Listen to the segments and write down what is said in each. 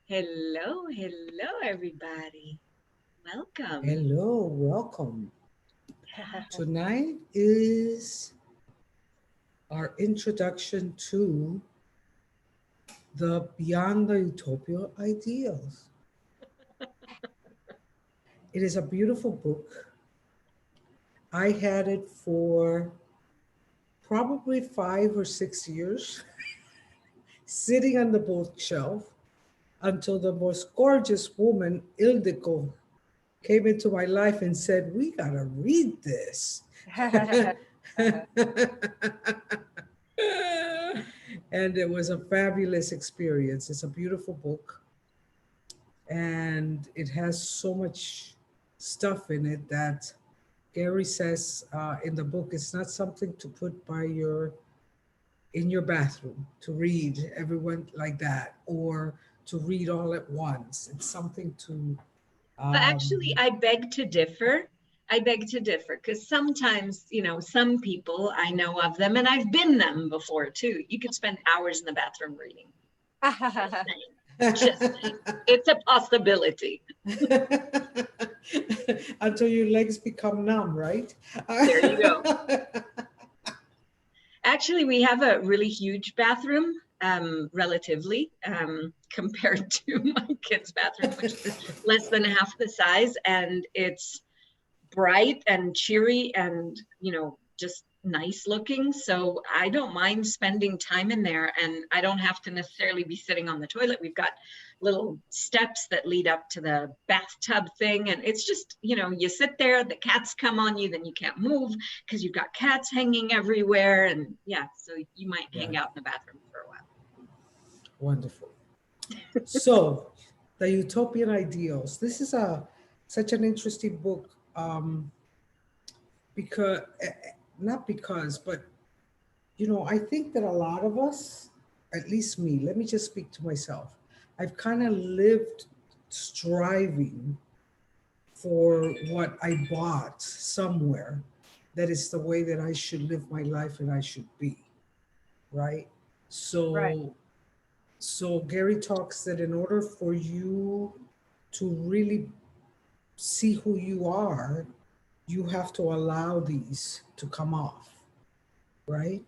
Hello, hello, everybody. Welcome. Hello, welcome. Tonight is our introduction to the Beyond the Utopian Ideals. It is a beautiful book. I had it for probably 5 or 6 years, sitting on the bookshelf until the most gorgeous woman, Ildiko, came into my life and said, "We gotta read this." And it was a fabulous experience. It's a beautiful book, and it has so much stuff in it that Gary says in the book it's not something to put by your in your bathroom to read everyone like that, or to read all at once. It's something to But um, actually, I beg to differ. I beg to differ because sometimes, some people I know of them and I've been them before too. You could spend hours in the bathroom reading. Just saying. Just saying. It's a possibility. until your legs become numb, right? There you go. Actually, we have a really huge bathroom, relatively, compared to my kids' bathroom, which is less than half the size. And it's bright and cheery and, just nice looking. So I don't mind spending time in there, and I don't have to necessarily be sitting on the toilet. We've got little steps that lead up to the bathtub thing, and it's just, you sit there, the cats come on you, then you can't move because you've got cats hanging everywhere. And yeah, so you might hang Right. out in the bathroom for a while. Wonderful. So, the Utopian Ideals. This is a such an interesting book, because not because, but I think that a lot of us, at least me, let me just speak to myself. I've kind of lived striving for what I bought somewhere, that is the way that I should live my life and I should be, right? Right. So Gary talks that in order for you to really see who you are, you have to allow these to come off, right?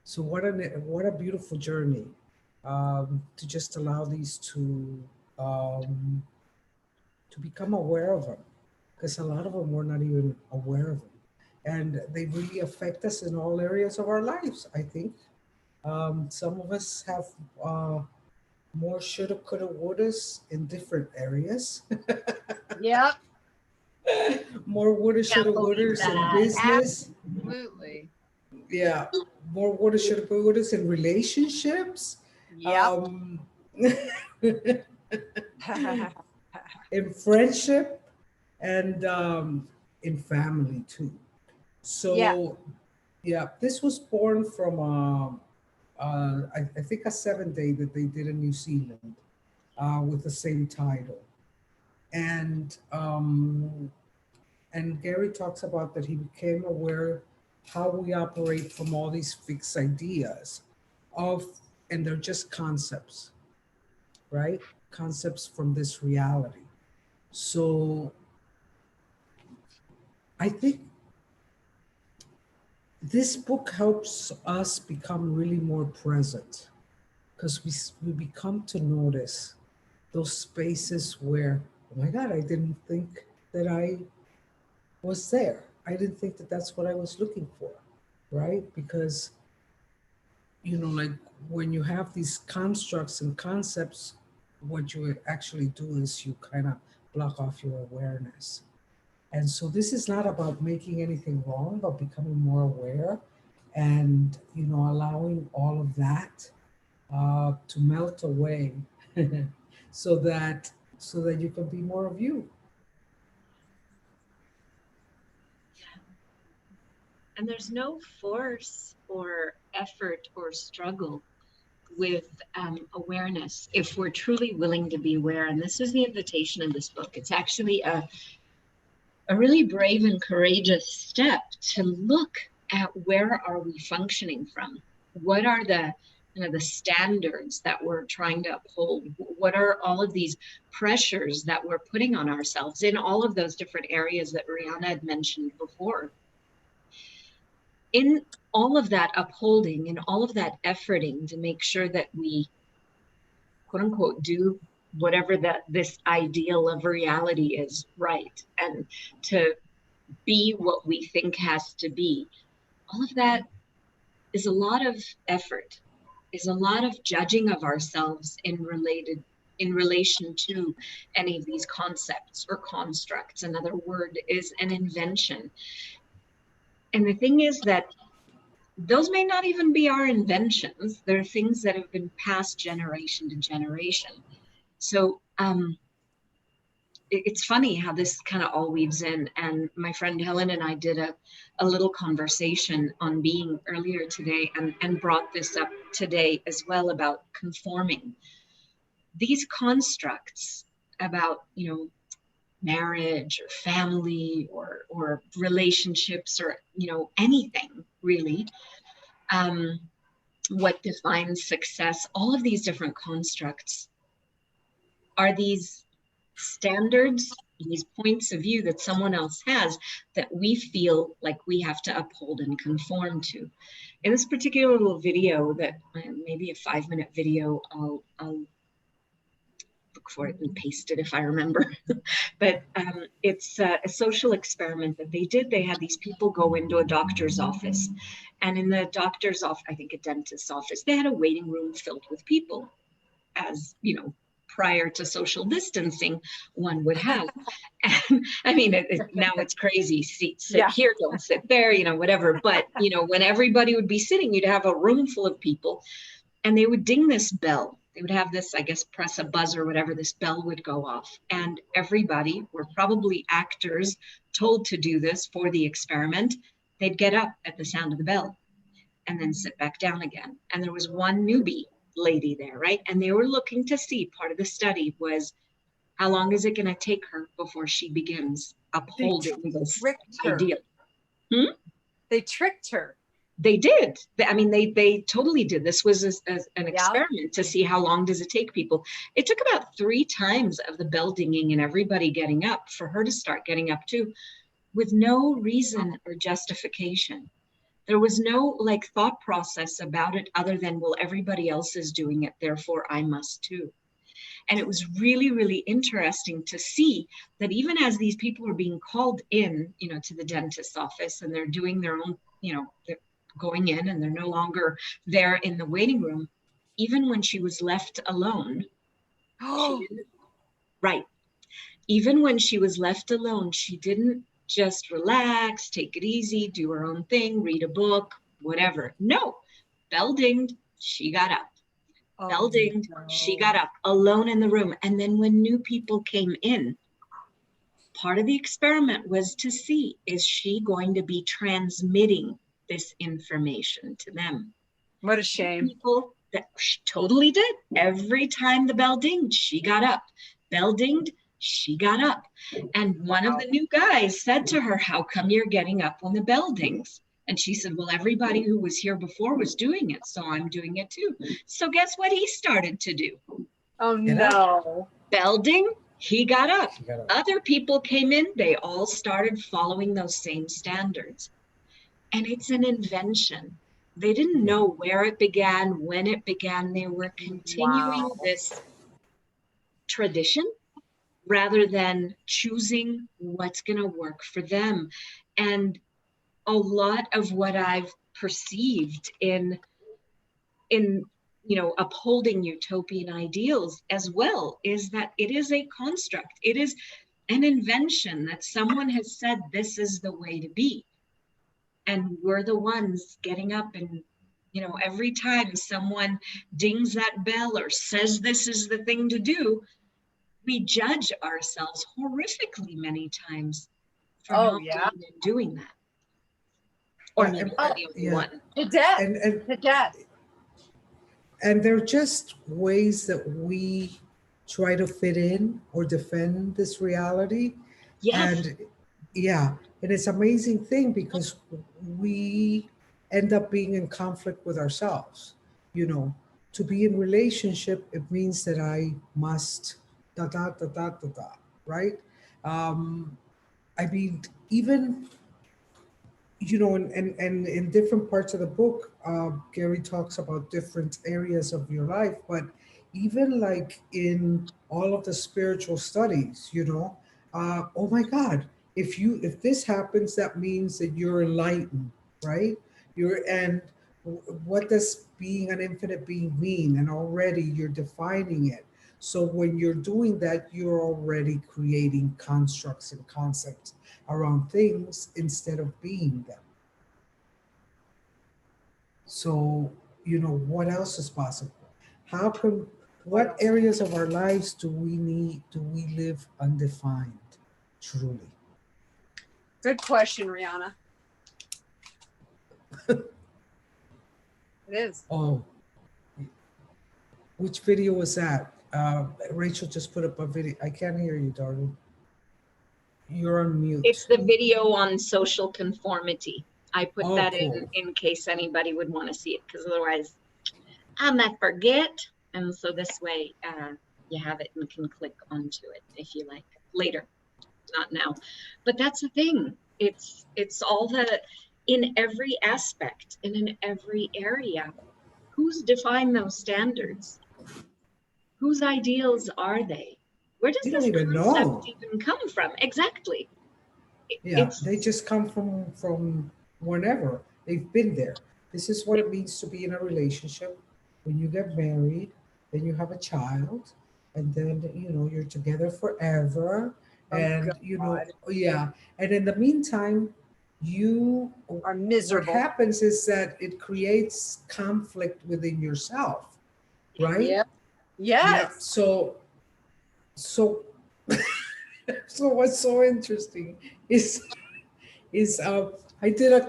So what a beautiful journey, to just allow these um, to become aware of them, because a lot of them we're not even aware of them, and they really affect us in all areas of our lives. I think some of us have more shoulda, coulda, wouldas in different areas. Yep. More woulda, Can't shoulda, believe wouldas in that. business. Absolutely. Yeah, more woulda, shoulda, wouldas in relationships. Yep. Um, in friendship, and in family too. Yeah. So, yeah, this was born from I think a 7 day that they did in New Zealand, with the same title, and Gary talks about that he became aware how we operate from all these fixed ideas of, and they're just concepts, right? Concepts from this reality. So I think this book helps us become really more present, because we become to notice those spaces where, oh my God, I didn't think that I was there. I didn't think that that's what I was looking for, right? Because, like when you have these constructs and concepts, what you actually do is you kind of block off your awareness. And so this is not about making anything wrong, but becoming more aware, and allowing all of that to melt away, so that you can be more of you. And there's no force or effort or struggle with awareness if we're truly willing to be aware. And this is the invitation in this book. It's actually a really brave and courageous step to look at where are we functioning from? What are the the standards that we're trying to uphold? What are all of these pressures that we're putting on ourselves in all of those different areas that Riahnna had mentioned before? In all of that upholding and all of that efforting to make sure that we, quote unquote, do whatever this ideal of reality is right, and to be what we think has to be, all of that is a lot of effort, is a lot of judging of ourselves in relation to any of these concepts or constructs. Another word is an invention. And the thing is that those may not even be our inventions. They're things that have been passed generation to generation. So it's funny how this kind of all weaves in. And my friend Helen and I did a little conversation on being earlier today, and brought this up today as well, about conforming. These constructs about, marriage or family or relationships, or, anything really, what defines success, all of these different constructs are these standards, these points of view that someone else has that we feel like we have to uphold and conform to. In this particular little video, that maybe a 5-minute video, I'll look for it and paste it if I remember. But it's a social experiment that they did. They had these people go into a doctor's office, and in the doctor's office, I think a dentist's office, they had a waiting room filled with people, as prior to social distancing one would have. And I mean, now it's crazy. Sit here, don't sit there, whatever. But, when everybody would be sitting, you'd have a room full of people, and they would ding this bell. They would have this, I guess, press a buzzer, whatever, this bell would go off. And everybody, were probably actors told to do this for the experiment. They'd get up at the sound of the bell and then sit back down again. And there was one newbie lady there, right? And they were looking to see, part of the study was, how long is it going to take her before she begins upholding this ideal? They tricked her. They did. They totally did. This was an experiment to see how long does it take people. It took about 3 times of the bell dinging and everybody getting up for her to start getting up too, with no reason or justification. There was no thought process about it other than, well, everybody else is doing it, therefore I must too. And it was really, really interesting to see that even as these people were being called in, to the dentist's office, and they're doing their own, they're going in and they're no longer there in the waiting room, even when she was left alone, even when she was left alone, she didn't just relax, take it easy, do her own thing, read a book, whatever. No, bell dinged, she got up. Bell dinged, she got up, alone in the room. And then when new people came in, part of the experiment was to see, is she going to be transmitting this information to them? What a shame. People that she totally did. Every time the bell dinged, she got up. Bell dinged, she got up. And one of the new guys said to her, how come you're getting up when the bell dings? And she said, well, everybody who was here before was doing it, so I'm doing it too. So guess what he started to do? Oh, no. Bell ding, he got up. Other people came in, they all started following those same standards. And it's an invention. They didn't know where it began, when it began. They were continuing this tradition rather than choosing what's going to work for them. And a lot of what I've perceived in upholding utopian ideals as well is that it is a construct. It is an invention that someone has said this is the way to be. And we're the ones getting up and, every time someone dings that bell or says this is the thing to do, we judge ourselves horrifically many times for not doing that. Or maybe the only one. To death. And they're just ways that we try to fit in or defend this reality. Yes. And it's an amazing thing because we end up being in conflict with ourselves. you know, to be in relationship, it means that I must da da da da da da, right? Um, I mean, even, you know, and in different parts of the book, Gary talks about different areas of your life, but even like in all of the spiritual studies, you know, oh my God, if this happens, that means that you're enlightened, right? And what does being an infinite being mean? And already you're defining it. So when you're doing that, you're already creating constructs and concepts around things instead of being them. So, you know, what else is possible? How can, what areas of our lives do we live undefined, truly? Good question, Rihanna. It is. Oh, which video was that? Rachel just put up a video. I can't hear you, darling. You're on mute. It's the video on social conformity. I put that cool. in case anybody would want to see it, because otherwise I might forget. And so this way you have it and can click onto it if you like later, not now. But that's the thing. It's all the, in every aspect and in every area. Who's defined those standards? Whose ideals are they? Where does You don't this even concept know. even come from? Exactly. Yeah, they just come from whenever. They've been there. This is what it means to be in a relationship. When you get married, then you have a child, and then you know you're together forever. And you know, yeah. And in the meantime, you are miserable. What happens is that it creates conflict within yourself, right? Yep. Yes. Yeah. So so what's so interesting is I did a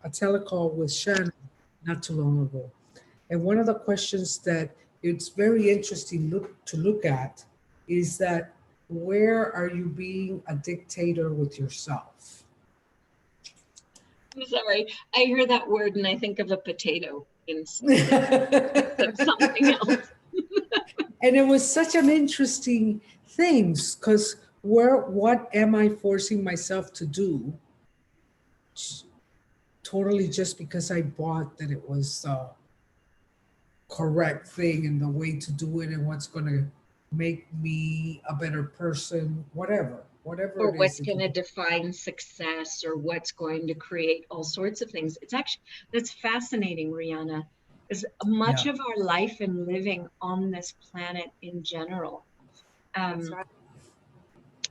telecall with Shannon not too long ago, and one of the questions that it's very interesting to look at is that where are you being a dictator with yourself? I'm sorry, I hear that word and I think of a potato instead of something else. And it was such an interesting thing because what am I forcing myself to do? Totally just because I bought that it was the correct thing and the way to do it and what's going to make me a better person, whatever Or it is. what's going to define success, or what's going to create all sorts of things. It's actually, that's fascinating, Rihanna, is much of our life and living on this planet in general. That's right.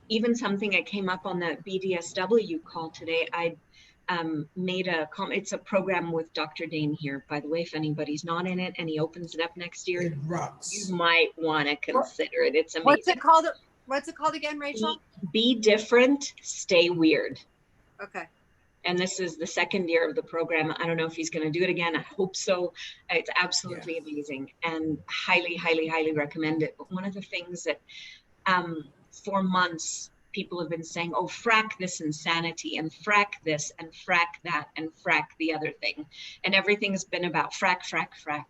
Even something that came up on the BDSW call today, I made a comment. It's a program with Dr. Dane here, by the way, if anybody's not in it and he opens it up next year, it rocks. You might want to consider it. It's amazing. What's it called again, Rachel? Be different, stay weird. Okay. And this is the second year of the program. I don't know if he's going to do it again. I hope so. It's absolutely amazing and highly, highly, highly recommend it. But one of the things that for months, people have been saying, oh, frack this insanity and frack this and frack that and frack the other thing. And everything's been about frack, frack, frack.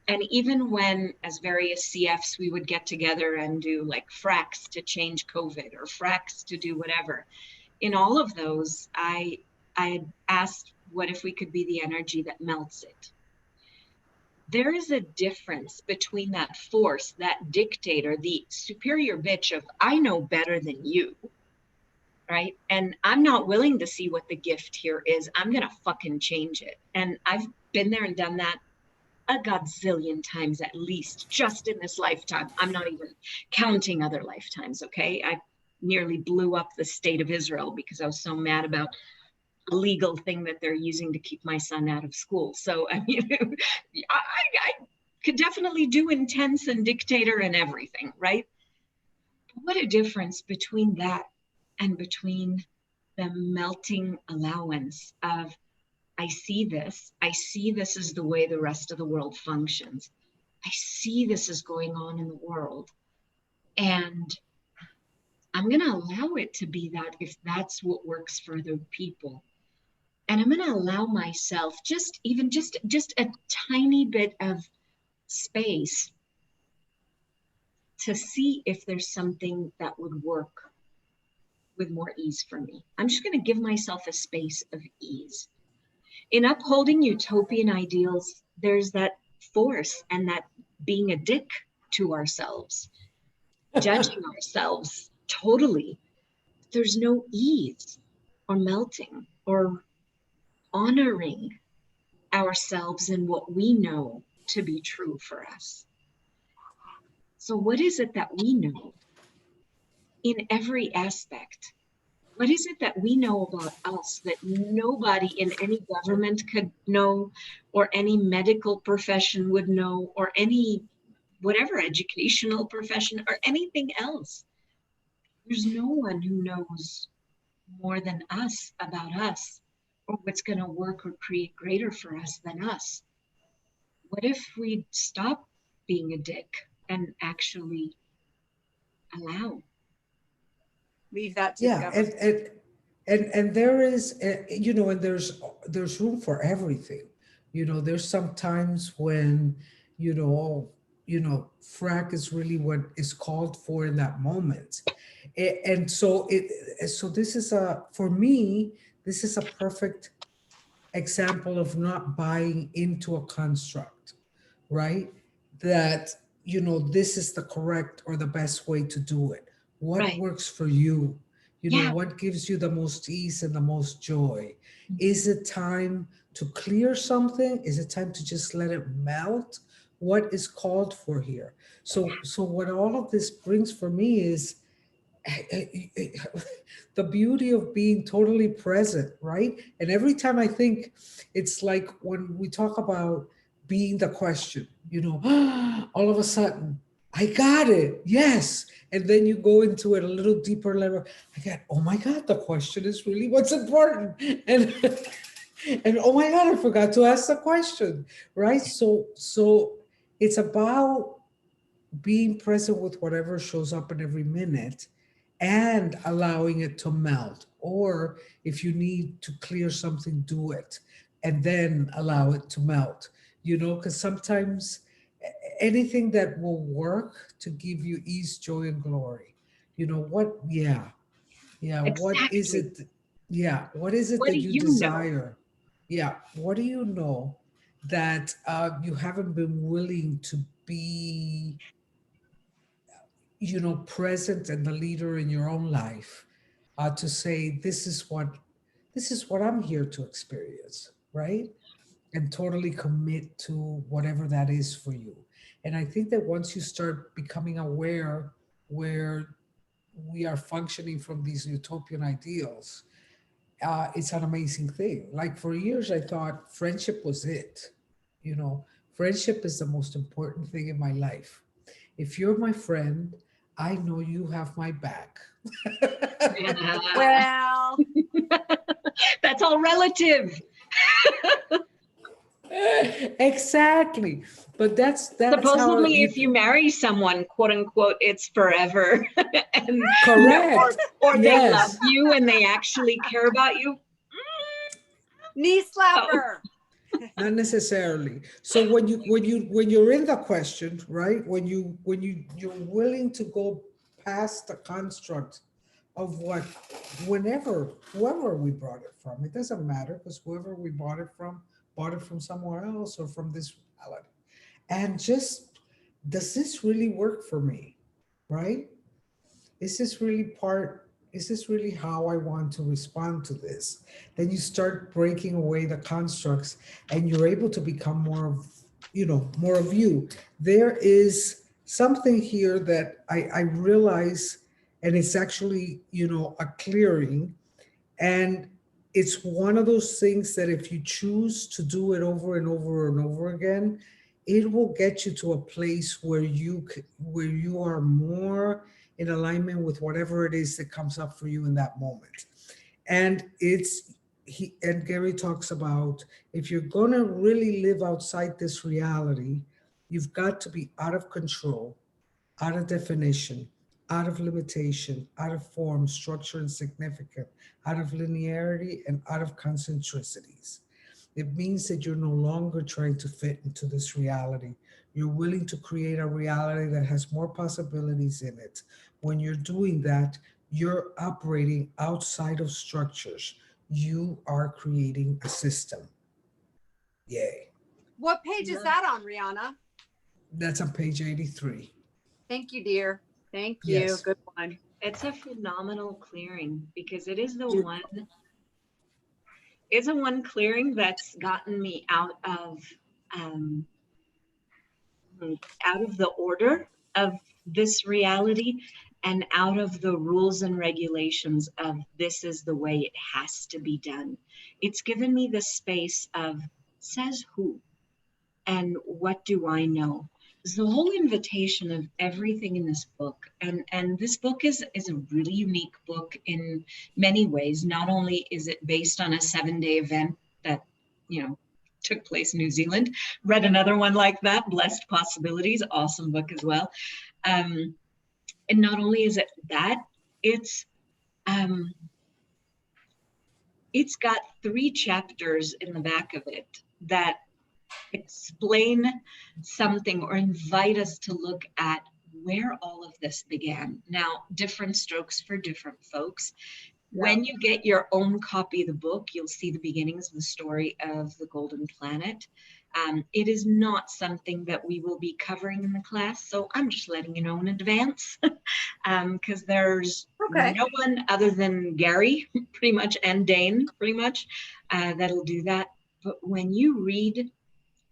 And even when, as various CFs, we would get together and do like fracks to change COVID or fracks to do whatever. In all of those, I had asked, what if we could be the energy that melts it? There is a difference between that force, that dictator, the superior bitch of, I know better than you, right? And I'm not willing to see what the gift here is. I'm going to fucking change it. And I've been there and done that a godzillion times at least, just in this lifetime. I'm not even counting other lifetimes, okay? I nearly blew up the state of Israel because I was so mad about a legal thing that they're using to keep my son out of school. So, I mean, I could definitely do intense and dictator and everything, right? But what a difference between that and between the melting allowance of, I see this is the way the rest of the world functions. I see this is going on in the world. And I'm going to allow it to be that if that's what works for other people. And I'm going to allow myself just a tiny bit of space to see if there's something that would work with more ease for me. I'm just going to give myself a space of ease. In upholding utopian ideals, there's that force and that being a dick to ourselves, judging ourselves totally. There's no ease or melting or honoring ourselves and what we know to be true for us. So what is it that we know in every aspect? What is it that we know about us that nobody in any government could know, or any medical profession would know, or any whatever educational profession or anything else? There's no one who knows more than us about us, or what's going to work or create greater for us than us. What if we stop being a dick and actually allow? Leave that to the government. And there is, you know, and there's room for everything. You know, there's some times when, frack is really what is called for in that moment. And so this is for me, this is a perfect example of not buying into a construct, right? That, this is the correct or the best way to do it. What Right. works for you? Yeah. What gives you the most ease and the most joy? Is it time to clear something? Is it time to just let it melt? What is called for here? So what all of this brings for me is the beauty of being totally present, right? And every time I think, it's like when we talk about being the question, all of a sudden, I got it, yes. And then you go into it a little deeper level. I get, oh my God, the question is really what's important. And and oh my God, I forgot to ask the question, right? So it's about being present with whatever shows up in every minute and allowing it to melt. Or if you need to clear something, do it and then allow it to melt, because sometimes anything that will work to give you ease, joy, and glory. What? Yeah. What is Exactly. it? Yeah. What is it What that do you you know? desire? Yeah. What do you know that you haven't been willing to be, present and the leader in your own life, to say, this is what I'm here to experience, right? And totally commit to whatever that is for you. And I think that once you start becoming aware where we are functioning from these utopian ideals, it's an amazing thing. Like for years, I thought friendship was it. You know, Friendship is the most important thing in my life. If you're my friend, I know you have my back. Well, That's all relative. Exactly. But that's how Supposedly, if you marry someone, quote unquote, it's forever. And correct. or they love Yes. you and they actually care about you. knee slapper. Not necessarily. So when you're in the question, right? When you're willing to go past the construct of whoever we brought it from, it doesn't matter, because whoever we bought it from somewhere else or from this reality. And just, does this really work for me? Right? Is this really how I want to respond to this? Then you start breaking away the constructs and you're able to become more of you. There is something here that I realize, and it's actually, a clearing. And it's one of those things that if you choose to do it over and over and over again, it will get you to a place where you are more in alignment with whatever it is that comes up for you in that moment. And Gary talks about, if you're going to really live outside this reality, you've got to be out of control, out of definition, out of limitation, out of form, structure, and significance, out of linearity, and out of concentricities. It means that you're no longer trying to fit into this reality. You're willing to create a reality that has more possibilities in it. When you're doing that, you're operating outside of structures. You are creating a system. Yay. What page is that on, Riahnna? That's on page 83. Thank you, dear. Thank you. Yes. Good one. It's a phenomenal clearing because it is the one. It's a one clearing that's gotten me um, out of the order of this reality and out of the rules and regulations of this is the way it has to be done. It's given me the space of says who and what do I know. It's the whole invitation of everything in this book. And this book is a really unique book in many ways. Not only is it based on a 7-day event that, took place in New Zealand. Read another one like that, Blessed Possibilities, awesome book as well. And not only is it that, it's got 3 chapters in the back of it that explain something or invite us to look at where all of this began. Now, different strokes for different folks. When you get your own copy of the book, you'll see the beginnings of the story of the Golden Planet. It is not something that we will be covering in the class, so I'm just letting you know in advance, because there's no one other than Gary, pretty much, and Dane, pretty much, that'll do that. But when you read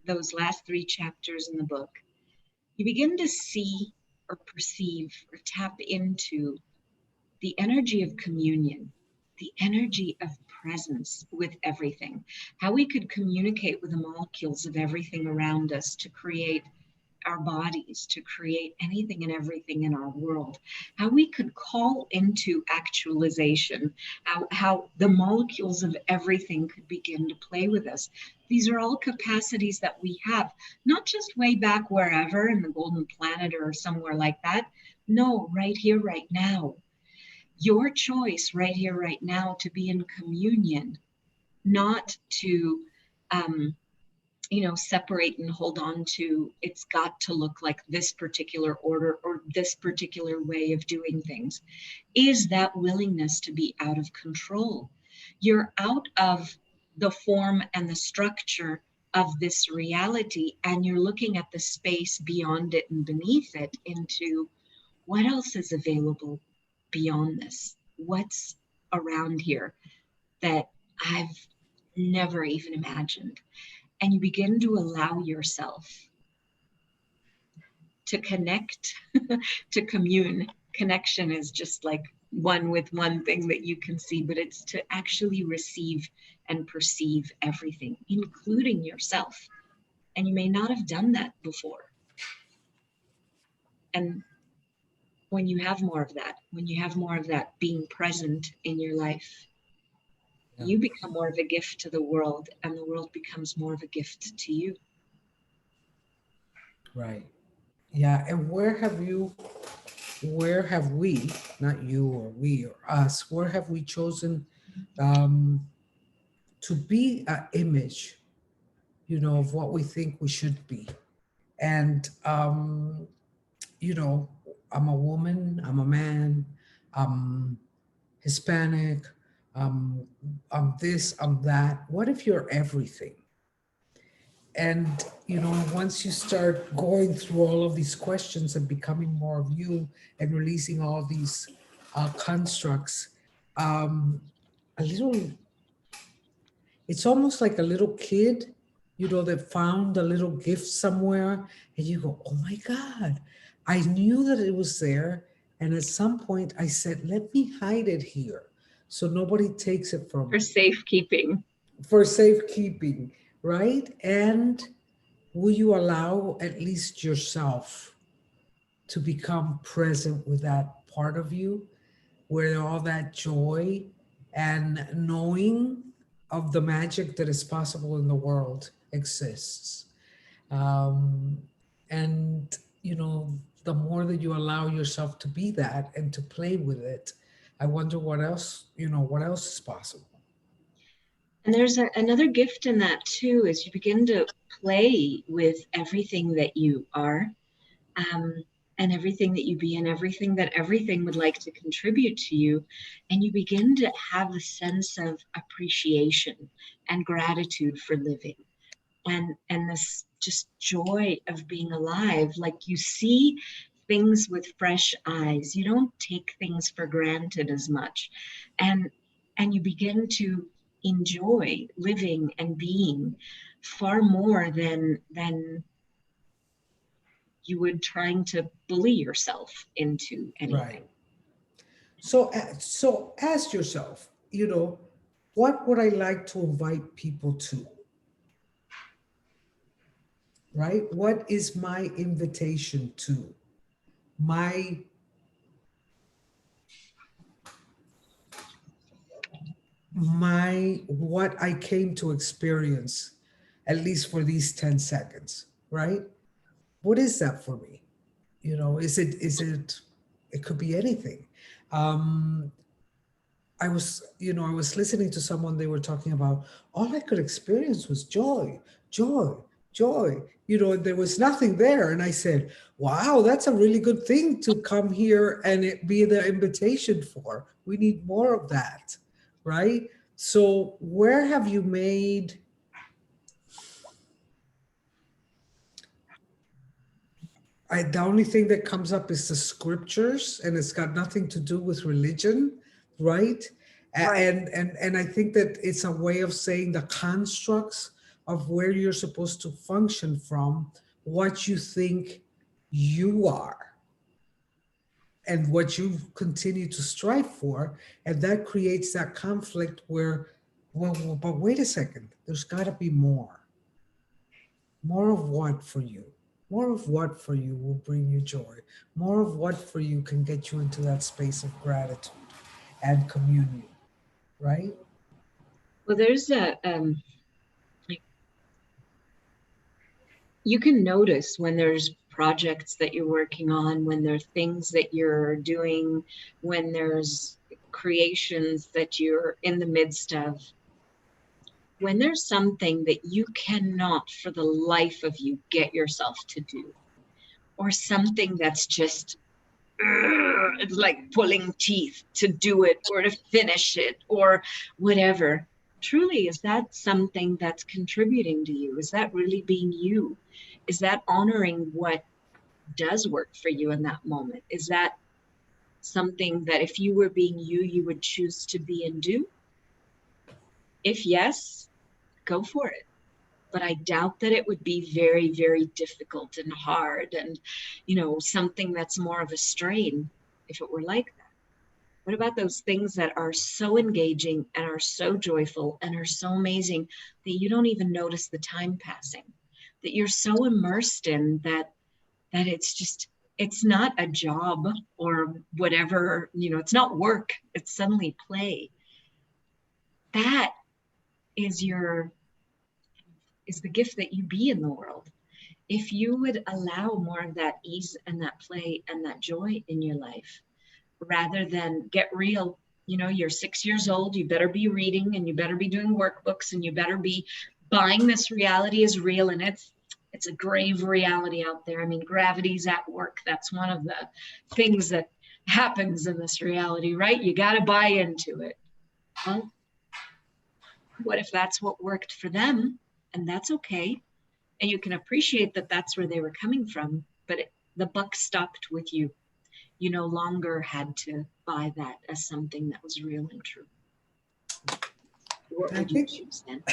those last 3 chapters in the book, you begin to see or perceive or tap into the energy of communion, the energy of presence with everything, how we could communicate with the molecules of everything around us to create our bodies, to create anything and everything in our world, how we could call into actualization, how the molecules of everything could begin to play with us. These are all capacities that we have, not just way back wherever in the Golden Planet or somewhere like that. No, right here, right now. Your choice right here, right now, to be in communion, not to, separate and hold on to, it's got to look like this particular order or this particular way of doing things, is that willingness to be out of control. You're out of the form and the structure of this reality, and you're looking at the space beyond it and beneath it into what else is available beyond this, what's around here that I've never even imagined. And you begin to allow yourself to connect, to commune. Connection is just like one with one thing that you can see, but it's to actually receive and perceive everything, including yourself. And you may not have done that before. And when you have more of that being present in your life, you become more of a gift to the world, and the world becomes more of a gift to you. Right. Yeah. And where have we, not you or we or us, where have we chosen to be an image, of what we think we should be? And, I'm a woman, I'm a man, I'm Hispanic, I'm this, I'm that. What if you're everything? And, once you start going through all of these questions and becoming more of you and releasing all these constructs, it's almost like a little kid, that found a little gift somewhere, and you go, oh my God, I knew that it was there. And at some point I said, let me hide it here so nobody takes it from me. For safekeeping. For safekeeping, right? And will you allow at least yourself to become present with that part of you, where all that joy and knowing of the magic that is possible in the world exists? And, the more that you allow yourself to be that and to play with it, I wonder what else, what else is possible. And there's another gift in that too, is you begin to play with everything that you are, and everything that you be, and everything that everything would like to contribute to you. And you begin to have a sense of appreciation and gratitude for living. And this just joy of being alive. Like, you see things with fresh eyes. You don't take things for granted as much. And you begin to enjoy living and being far more than you would trying to bully yourself into anything. Right. So ask yourself, what would I like to invite people to? Right? What is my invitation to? What I came to experience, at least for these 10 seconds, right? What is that for me? It could be anything. I was listening to someone, they were talking about, all I could experience was joy, joy, joy. There was nothing there. And I said, wow, that's a really good thing to come here and it be the invitation for. We need more of that, right? So where have you made the only thing that comes up is the scriptures, and it's got nothing to do with religion, right? Right. And I think that it's a way of saying the constructs of where you're supposed to function from, what you think you are, and what you continue to strive for. And that creates that conflict where, well, but wait a second, there's got to be more. More of what for you? More of what for you will bring you joy? More of what for you can get you into that space of gratitude and communion, right? Well, there's you can notice when there's projects that you're working on, when there are things that you're doing, when there's creations that you're in the midst of. When there's something that you cannot for the life of you get yourself to do, or something that's just it's like pulling teeth to do it or to finish it or whatever, truly, is that something that's contributing to you? Is that really being you? Is that honoring what does work for you in that moment? Is that something that if you were being you, you would choose to be and do? If yes, go for it. But I doubt that it would be very, very difficult and hard and, something that's more of a strain if it were like that. What about those things that are so engaging and are so joyful and are so amazing that you don't even notice the time passing, that you're so immersed in that it's not a job or whatever, it's not work, it's suddenly play. That is the gift that you be in the world. If you would allow more of that ease and that play and that joy in your life, rather than get real, you're 6 years old, you better be reading and you better be doing workbooks and you better be buying this reality as real. And it's a grave reality out there. I mean, gravity's at work. That's one of the things that happens in this reality, right? You got to buy into it. Well, what if that's what worked for them? And that's okay. And you can appreciate that that's where they were coming from, but the buck stopped with you. You no longer had to buy that as something that was real and true. What would you choose then?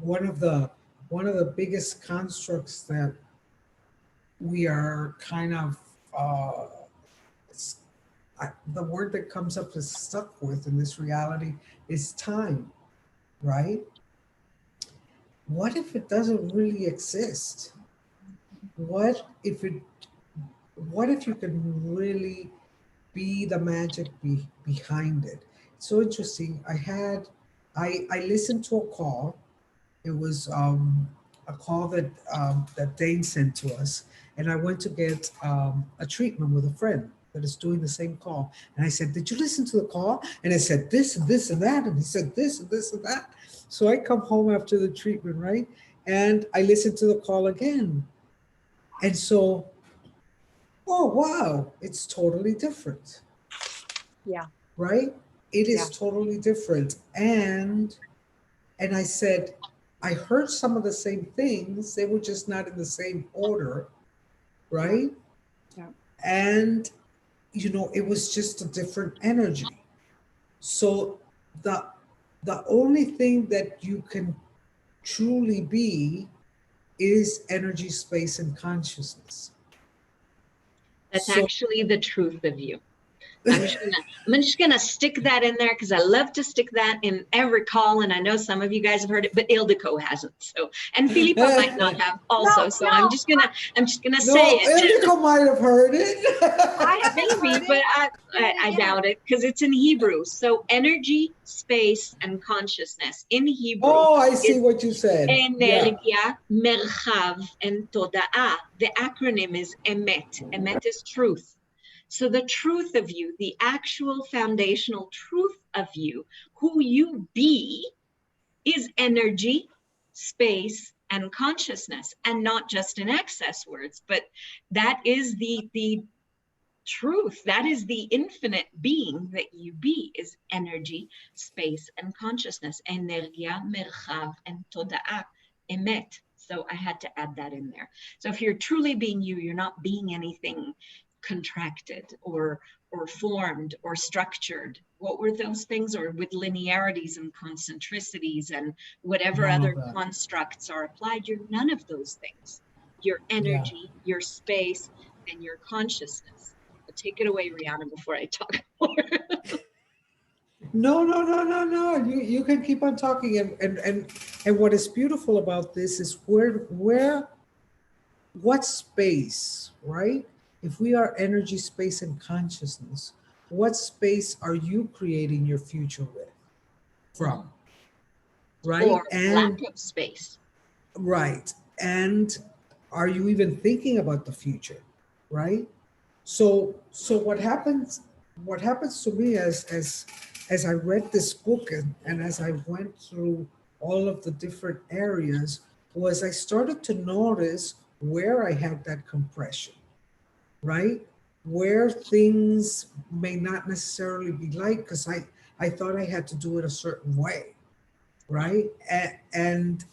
One of the biggest constructs that we are kind of the word that comes up is stuck with in this reality is time, right? What if it doesn't really exist? What if you can really be the magic behind it? It's so interesting. I listened to a call. It was a call that Dane sent to us, and I went to get a treatment with a friend that is doing the same call. And I said, did you listen to the call? And it said this and this and that. And he said this and this and that. So I come home after the treatment, right? And I listened to the call again. And so, oh, wow, it's totally different. Yeah. Right? It is Yeah. totally different. And I said, I heard some of the same things. They were just not in the same order. Right? Yeah. And, you know, it was just a different energy. So the only thing that you can truly be is energy, space, and consciousness. That's So- actually the truth of you. I'm just gonna stick that in there because I love to stick that in every call, and I know some of you guys have heard it, but Ildiko hasn't. So, and Filipa might not have also. No, so no. I'm just gonna No, say it. Ildiko might have heard it. I haven't Maybe, heard but it. I doubt it because it's in Hebrew. So energy, space, and consciousness in Hebrew. Oh, I see is what you said. Yeah. Energia, merchav, and toda'ah. The acronym is emet. Emet is truth. So the truth of you, the actual foundational truth of you, who you be, is energy, space, and consciousness, and not just in excess words, but that is the truth. That is the infinite being that you be, is energy, space, and consciousness. Energia, merchav, and toda'ah, emet. So I had to add that in there. So if you're truly being you, you're not being anything contracted or formed or structured. What were those things? Or with linearities and concentricities and whatever None of other that. constructs are applied. You're none of those things. Your energy, your space, and your consciousness. But take it away, Rihanna, before I talk more. No. You can keep on talking. And what is beautiful about this is what space, right? If we are energy, space, and consciousness, what space are you creating your future with? From? Right? Or lack of space. Right. And are you even thinking about the future? Right? So what happens to me as I read this book and as I went through all of the different areas was I started to notice where I had that compression, right? Where things may not necessarily be like, because I thought I had to do it a certain way, right? And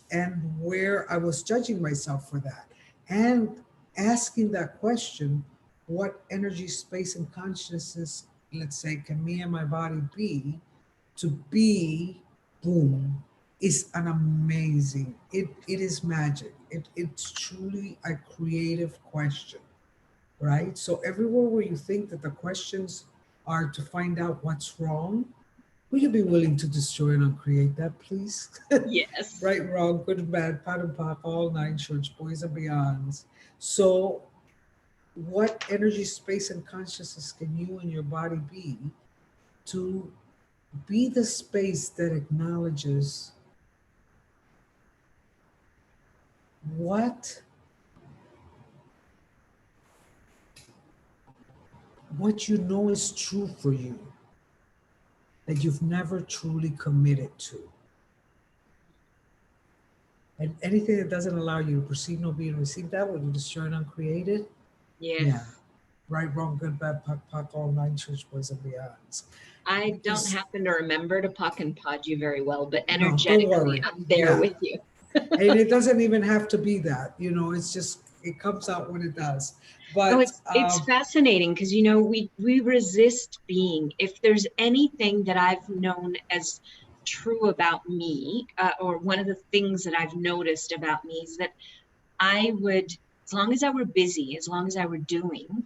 where I was judging myself for that. And asking that question, what energy, space, and consciousness, let's say, can me and my body be to be, boom, is an amazing, it is magic. It's truly a creative question, right? So everywhere where you think that the questions are to find out what's wrong, will you be willing to destroy and uncreate that, please? Yes. Right, wrong, good and bad, pat and pop, all nine shorts, boys and beyonds. So what energy, space, and consciousness can you and your body be to be the space that acknowledges what you know is true for you that you've never truly committed to? And anything that doesn't allow you to perceive, know, be, and receive that, will you destroy and uncreate it? Yes. Yeah. Right, wrong, good, bad, puck, all nine church boys and beyonds. I don't happen to remember to puck and pod you very well, but No, don't energetically, worry. I'm there Yeah. with you. And it doesn't even have to be that, you know, it's just, it comes out when it does. But No, it's fascinating because, you know, we resist being. If there's anything that I've known as true about me, or one of the things that I've noticed about me is that I would, as long as I were busy, as long as I were doing,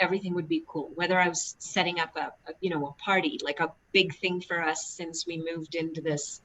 everything would be cool. Whether I was setting up a party, like a big thing for us since we moved into this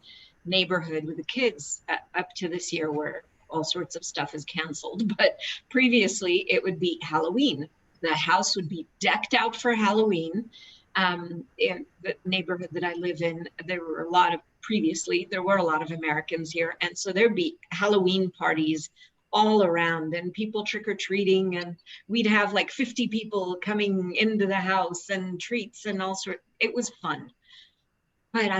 neighborhood with the kids up to this year where all sorts of stuff is canceled. But previously it would be Halloween. The house would be decked out for Halloween. In the neighborhood that I live in, there were a lot of Americans here. And so there'd be Halloween parties all around, and people trick-or-treating, and we'd have like 50 people coming into the house and treats and all sorts. It was fun. But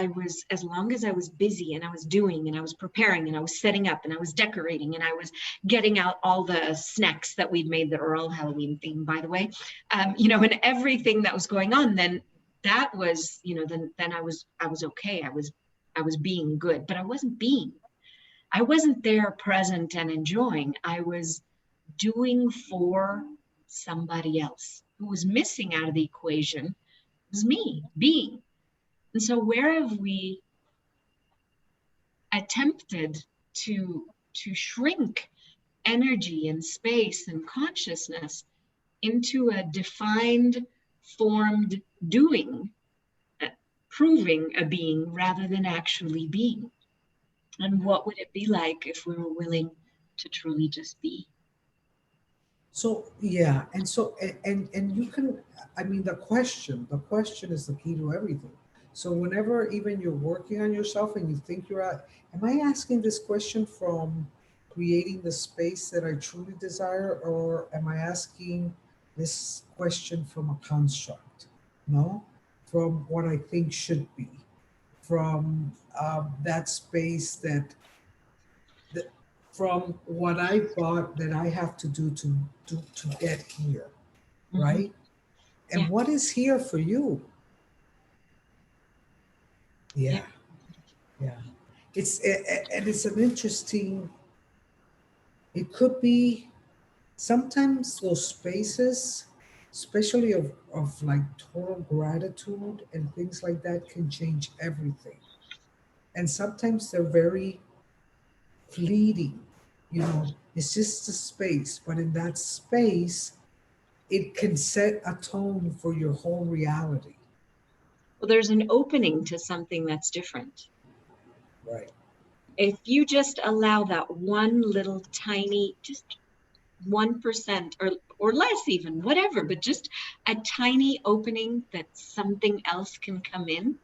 as long as I was busy and I was doing and I was preparing and I was setting up and I was decorating and I was getting out all the snacks that we'd made that are all Halloween themed, by the way, and everything that was going on, then that was, then I was okay. I was being good, but I wasn't there present and enjoying. I was doing for somebody else. Who was missing out of the equation was me being. And so where have we attempted to shrink energy and space and consciousness into a defined, formed doing, proving a being rather than actually being? And what would it be like if we were willing to truly just be? So yeah, and so and you can, I mean, the question is the key to everything. So whenever even you're working on yourself and you think you're at, am I asking this question from creating the space that I truly desire, or am I asking this question from a construct? No, from what I think should be, from that space that from what I thought that I have to do to get here, right? And Yeah. what is here for you? Yeah, yeah. It's an interesting. It could be sometimes those spaces, especially of like total gratitude and things like that, can change everything. And sometimes they're very fleeting. It's just a space, but in that space, it can set a tone for your whole reality. Well, there's an opening to something that's different. Right. If you just allow that one little tiny, just 1% or less even, whatever, but just a tiny opening that something else can come in.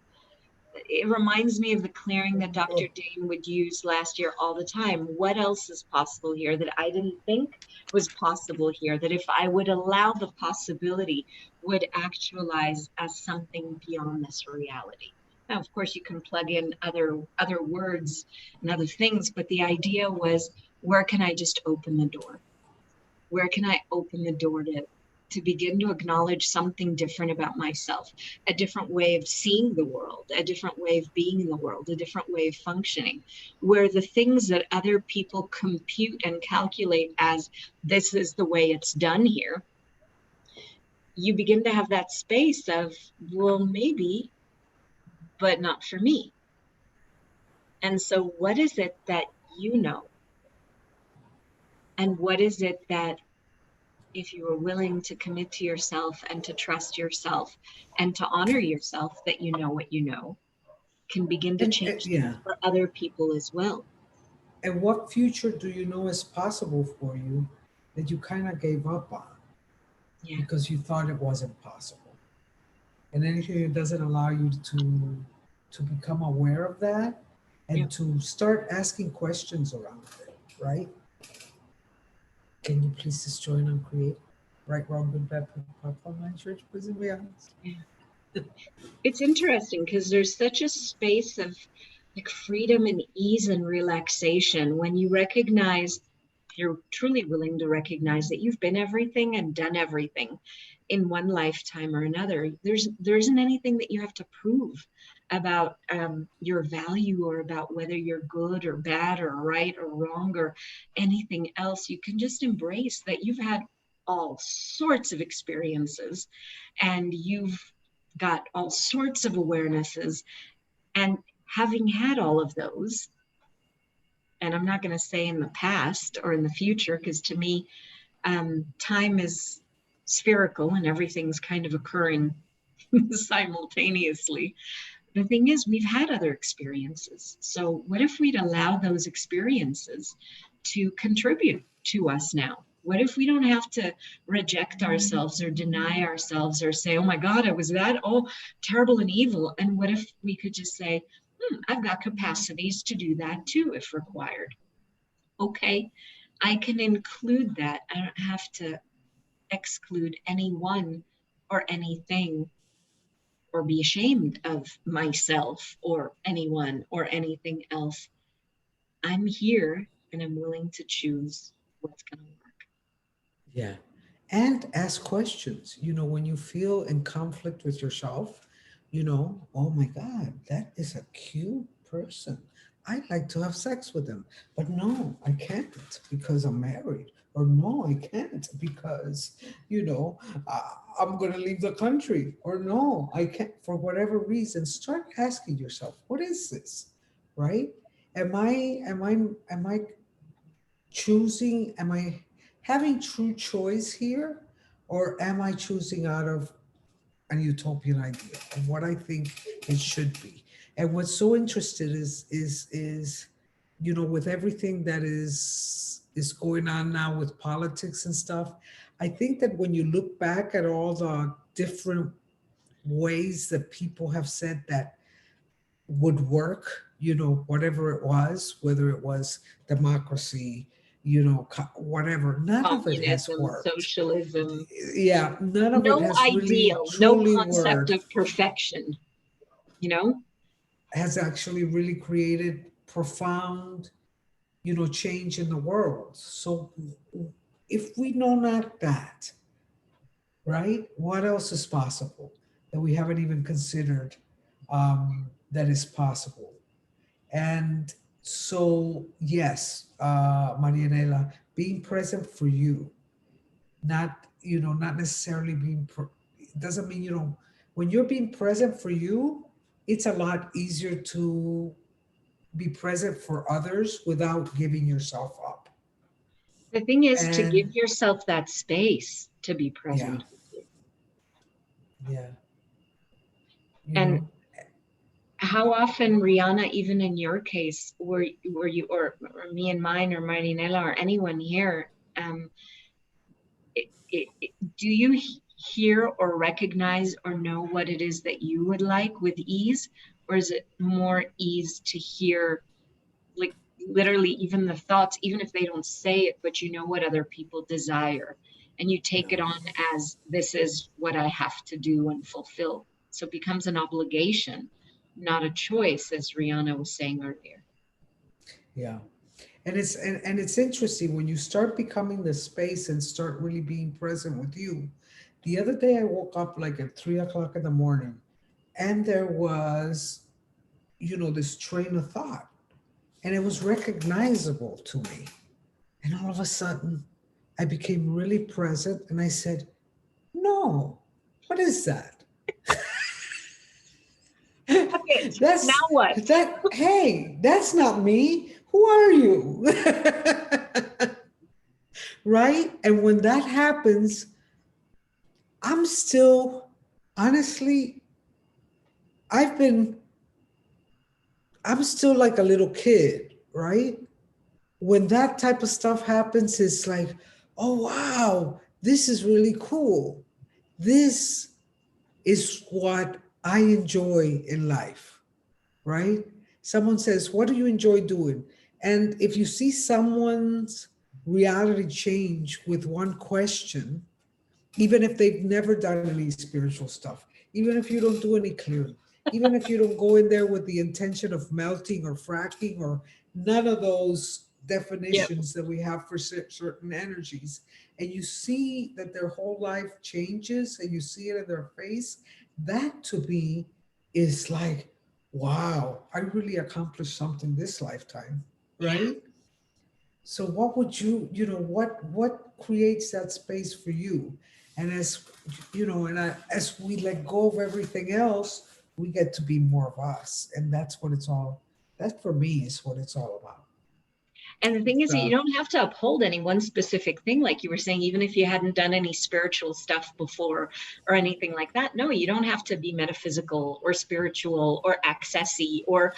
It reminds me of the clearing that Dr. Dane would use last year all the time. What else is possible here that I didn't think was possible here, that if I would allow the possibility would actualize as something beyond this reality? Now, of course, you can plug in other words and other things, but the idea was, where can I just open the door? Where can I open the door to begin to acknowledge something different about myself, a different way of seeing the world, a different way of being in the world, a different way of functioning, where the things that other people compute and calculate as this is the way it's done here, you begin to have that space of, well, maybe, but not for me. And so what is it that you know? And what is it that, if you are willing to commit to yourself and to trust yourself and to honor yourself, that you know what you know, can begin to change yeah. for other people as well. And what future do you know is possible for you that you kind of gave up on because you thought it wasn't possible? And anything that doesn't allow you to become aware of that and to start asking questions around it, right? Can you please just join on Create? Right, wrong, good, bad, platform, my church, please be honest. It's interesting because there's such a space of like freedom and ease and relaxation when you recognize, you're truly willing to recognize that you've been everything and done everything in one lifetime or another. There isn't anything that you have to prove about your value or about whether you're good or bad or right or wrong or anything else. You can just embrace that you've had all sorts of experiences and you've got all sorts of awarenesses, and having had all of those, and I'm not going to say in the past or in the future, because to me, time is spherical and everything's kind of occurring simultaneously. The thing is, we've had other experiences. So what if we'd allow those experiences to contribute to us now? What if we don't have to reject ourselves or deny ourselves or say, oh my God, I was that, oh, terrible and evil. And what if we could just say, I've got capacities to do that too, if required. Okay, I can include that. I don't have to exclude anyone or anything or be ashamed of myself or anyone or anything else. I'm here and I'm willing to choose what's going to work. Yeah. And ask questions. When you feel in conflict with yourself, oh my God, that is a cute person. I'd like to have sex with them. But no, I can't because I'm married. Or no, I can't because, I'm going to leave the country. Or no, I can't for whatever reason. Start asking yourself, what is this? Right? Am I choosing, am I having true choice here, or am I choosing out of an utopian idea of what I think it should be? And what's so interested is with everything that is going on now with politics and stuff, I think that when you look back at all the different ways that people have said that would work, whatever it was, whether it was democracy, whatever, none of it has Communism, worked. socialism, Yeah, none of it no has really ideal, no truly concept worked, of perfection, you know? has actually really created profound, change in the world. So if we know not that, right, what else is possible that we haven't even considered that is possible? And so, yes, Marianela, being present for you, not necessarily it doesn't mean when you're being present for you, it's a lot easier to be present for others without giving yourself up. The thing is to give And yourself that space to be yeah, present with you. yeah, you And know, how often, Rihanna, even in your case, were you, or me and mine, or Marinella, or anyone here, do you hear or recognize or know what it is that you would like with ease? Or is it more ease to hear, like literally even the thoughts, even if they don't say it, but you know what other people desire, and you take it no. on as this is what I have to do and fulfill. So it becomes an obligation, not a choice, as Rihanna was saying earlier. Yeah. And it's interesting when you start becoming the space and start really being present with you. The other day I woke up like at 3 o'clock in the morning, and there was, this train of thought, and it was recognizable to me. And all of a sudden I became really present and I said, no, what is that? Okay, now That's what? hey, that's not me. Who are you? Right? And when that happens, I'm still, honestly, I've been, I'm still like a little kid, right? When that type of stuff happens, it's like, oh, wow, this is really cool. This is what I enjoy in life, right? Someone says, what do you enjoy doing? And if you see someone's reality change with one question, even if they've never done any spiritual stuff, even if you don't do any clearing, even if you don't go in there with the intention of melting or fracking or none of those Yeah. definitions that we have for certain energies, and you see that their whole life changes and you see it in their face, that to me is like, wow, I really accomplished something this lifetime, Yeah. right? So what would what creates that space for you? And as we let go of everything else, we get to be more of us. And that's what it's all, that for me is what it's all about. And the thing It's, is that you don't have to uphold any one specific thing, like you were saying, even if you hadn't done any spiritual stuff before or anything like that. No, you don't have to be metaphysical or spiritual or accessy or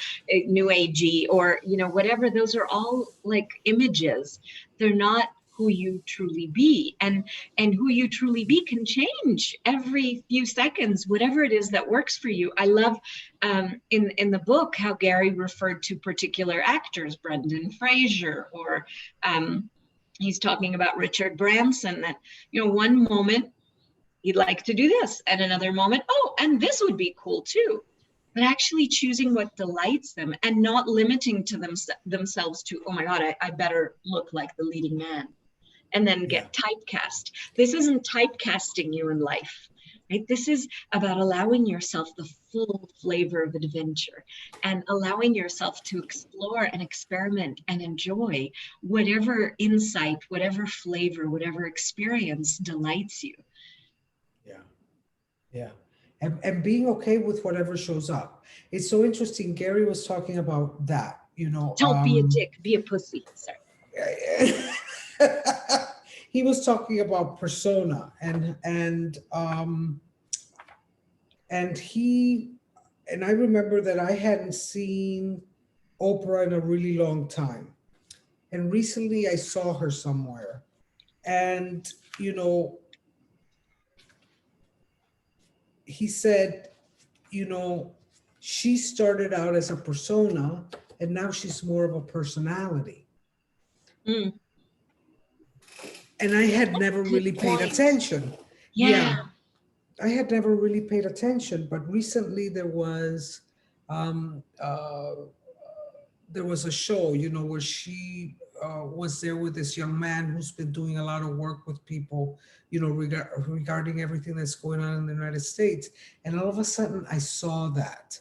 new agey or, whatever. Those are all like images. They're not who you truly be. And who you truly be can change every few seconds, whatever it is that works for you. I love in the book how Gary referred to particular actors, Brendan Fraser or he's talking about Richard Branson, that, you know, one moment he'd like to do this, and another moment, oh, and this would be cool too. But actually choosing what delights them and not limiting to themselves to, oh my God, I better look like the leading man and then get typecast. This isn't typecasting you in life, right? This is about allowing yourself the full flavor of adventure and allowing yourself to explore and experiment and enjoy whatever insight, whatever flavor, whatever experience delights you. Yeah. Yeah. And being okay with whatever shows up. It's so interesting. Gary was talking about that, you know. Don't be a dick, be a pussy. Sorry. He was talking about persona and I remember that I hadn't seen Oprah in a really long time. And recently I saw her somewhere. And, you know, he said, you know, she started out as a persona and now she's more of a personality. Mm. And I had never really paid attention. Yeah. I had never really paid attention, but recently there was a show, you know, where she was there with this young man who's been doing a lot of work with people, you know, regarding everything that's going on in the United States. And all of a sudden I saw that.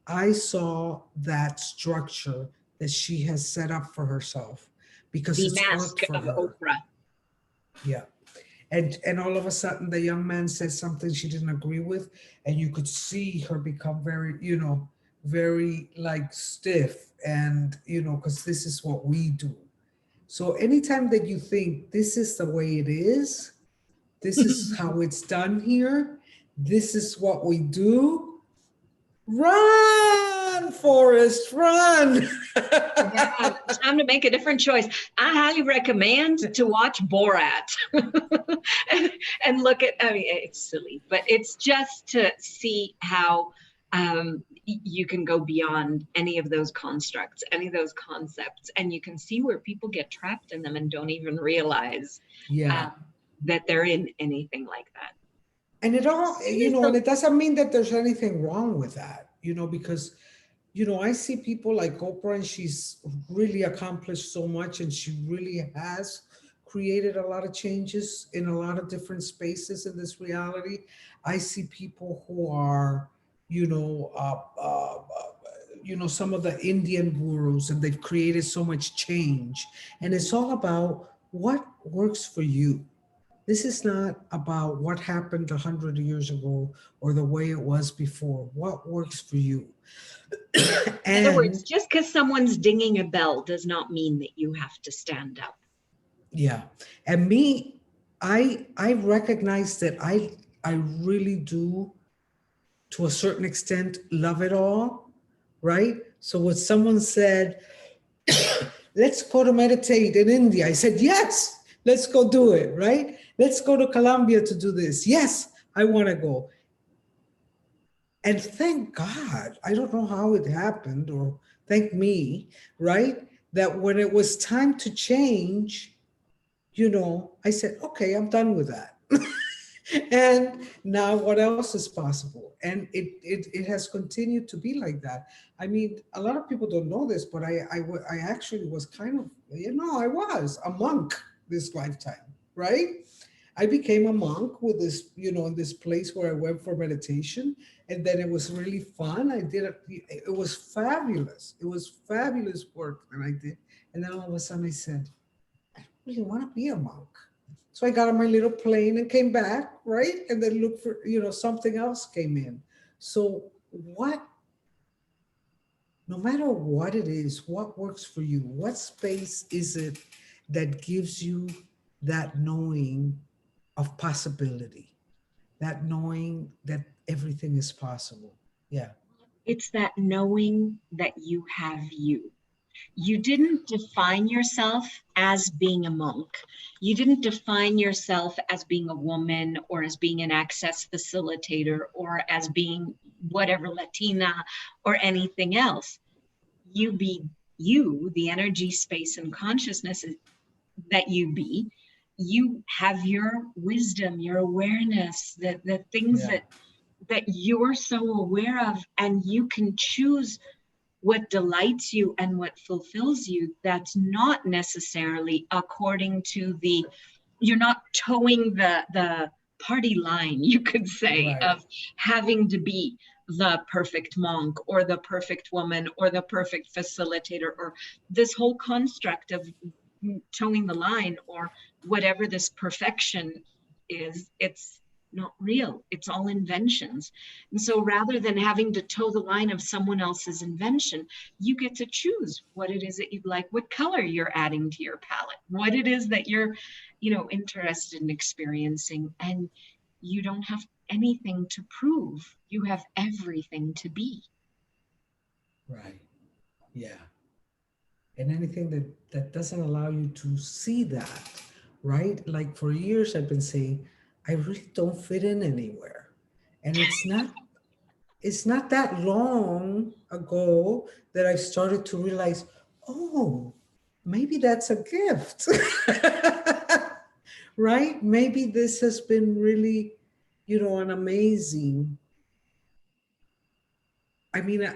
I saw that structure that she has set up for herself because The it's mask worked for of her. Oprah. Yeah. And all of a sudden the young man said something she didn't agree with, and you could see her become very, you know, very like stiff, and, you know, because this is what we do. So anytime that you think this is the way it is, this is how it's done here, this is what we do, run, Forrest, run. Yeah, it's time to make a different choice. I highly recommend to watch Borat and look at, I mean, it's silly, but it's just to see how you can go beyond any of those constructs, any of those concepts, and you can see where people get trapped in them and don't even realize that they're in anything like that. And it all, you know, and it doesn't mean that there's anything wrong with that, you know, because, you know, I see people like Oprah, and she's really accomplished so much, and she really has created a lot of changes in a lot of different spaces in this reality. I see people who are, you know, some of the Indian gurus, and they've created so much change. And it's all about what works for you. This is not about what happened 100 years ago or the way it was before. What works for you? In other words, just because someone's dinging a bell does not mean that you have to stand up. Yeah. And me, I recognize that I really do, to a certain extent, love it all, right? So when someone said, let's go to meditate in India, I said, yes, let's go do it, right? Let's go to Colombia to do this. Yes, I want to go. And thank God, I don't know how it happened, or thank me, right? That when it was time to change, you know, I said, okay, I'm done with that. And now what else is possible? And it has continued to be like that. I mean, a lot of people don't know this, but I actually was kind of, you know, I was a monk this lifetime, right? I became a monk with this, you know, in this place where I went for meditation. And then it was really fun. I did it. It was fabulous. It was fabulous work that I did. And then all of a sudden I said, I don't really want to be a monk. So I got on my little plane and came back, right? And then looked for, you know, something else came in. So no matter what it is, what works for you? What space is it that gives you that knowing of possibility, that knowing that everything is possible? Yeah. It's that knowing that you have you. You didn't define yourself as being a monk. You didn't define yourself as being a woman, or as being an access facilitator, or as being whatever, Latina, or anything else. You be you, the energy, space, and consciousness that you be. You have your wisdom, your awareness, the things that you're so aware of, and you can choose what delights you and what fulfills you. That's not necessarily according to you're not towing the party line, you could say, of having to be the perfect monk or the perfect woman or the perfect facilitator, or this whole construct of towing the line or whatever this perfection is. It's not real. It's all inventions. And so rather than having to toe the line of someone else's invention, you get to choose what it is that you'd like, what color you're adding to your palette, what it is that you're, interested in experiencing. And you don't have anything to prove. You have everything to be. Right. Yeah. And anything that doesn't allow you to see that, right? Like for years I've been saying, I really don't fit in anywhere. And it's not that long ago that I started to realize, oh, maybe that's a gift. Right? Maybe this has been really, an amazing, I mean,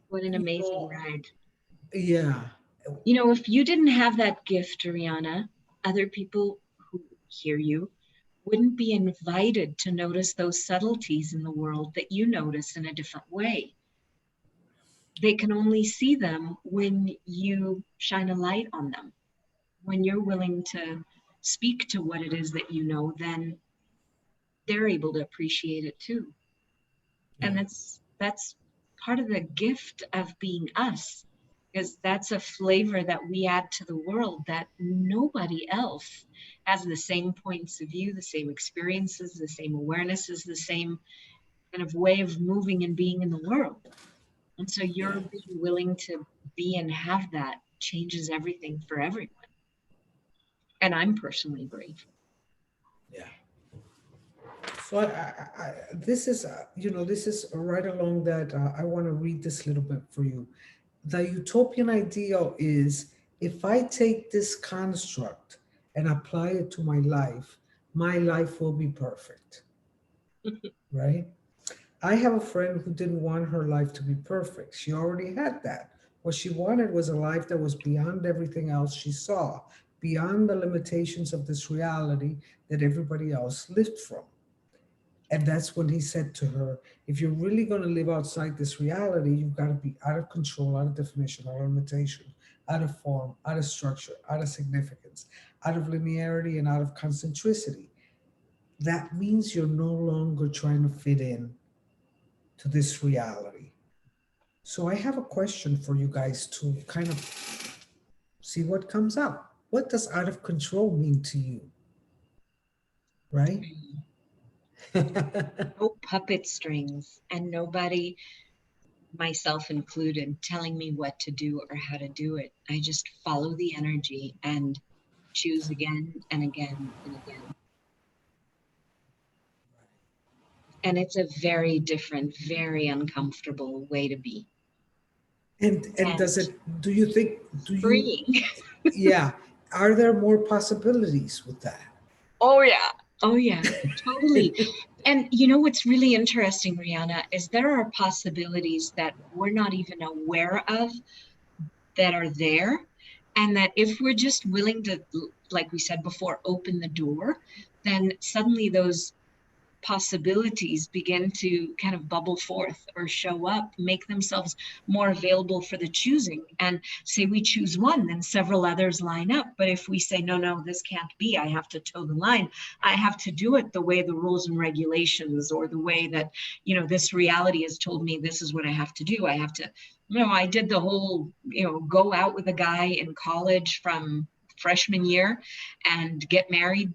What an amazing ride. Yeah. If you didn't have that gift, Riahnna, other people who hear you wouldn't be invited to notice those subtleties in the world that you notice in a different way. They can only see them when you shine a light on them. When you're willing to speak to what it is that you know, then they're able to appreciate it too. Yeah. And that's part of the gift of being us, because that's a flavor that we add to the world that nobody else has the same points of view, the same experiences, the same awarenesses, the same kind of way of moving and being in the world. And so you're being willing to be and have that changes everything for everyone. And I'm personally grateful. Yeah. So this is, this is right along that. I want to read this little bit for you. The utopian ideal is, if I take this construct and apply it to my life will be perfect. Right? I have a friend who didn't want her life to be perfect. She already had that. What she wanted was a life that was beyond everything else she saw, beyond the limitations of this reality that everybody else lived from. And that's when he said to her, if you're really going to live outside this reality, you've got to be out of control, out of definition, out of limitation, out of form, out of structure, out of significance, out of linearity, and out of concentricity. That means you're no longer trying to fit in to this reality. So I have a question for you guys to kind of see what comes up. What does out of control mean to you? Right? No puppet strings, and nobody, myself included, telling me what to do or how to do it. I just follow the energy and choose again and again and again. And it's a very different, very uncomfortable way to be. And does it, do you think, freeing. Yeah. Are there more possibilities with that? Oh yeah, totally. And what's really interesting, Riahnna, is there are possibilities that we're not even aware of that are there. And that if we're just willing to, like we said before, open the door, then suddenly those possibilities begin to kind of bubble forth or show up, make themselves more available for the choosing. And say we choose one, then several others line up. But if we say, no, this can't be, I have to toe the line, I have to do it the way the rules and regulations or the way that, this reality has told me this is what I have to do. I have to, I did the whole, go out with a guy in college from freshman year and get married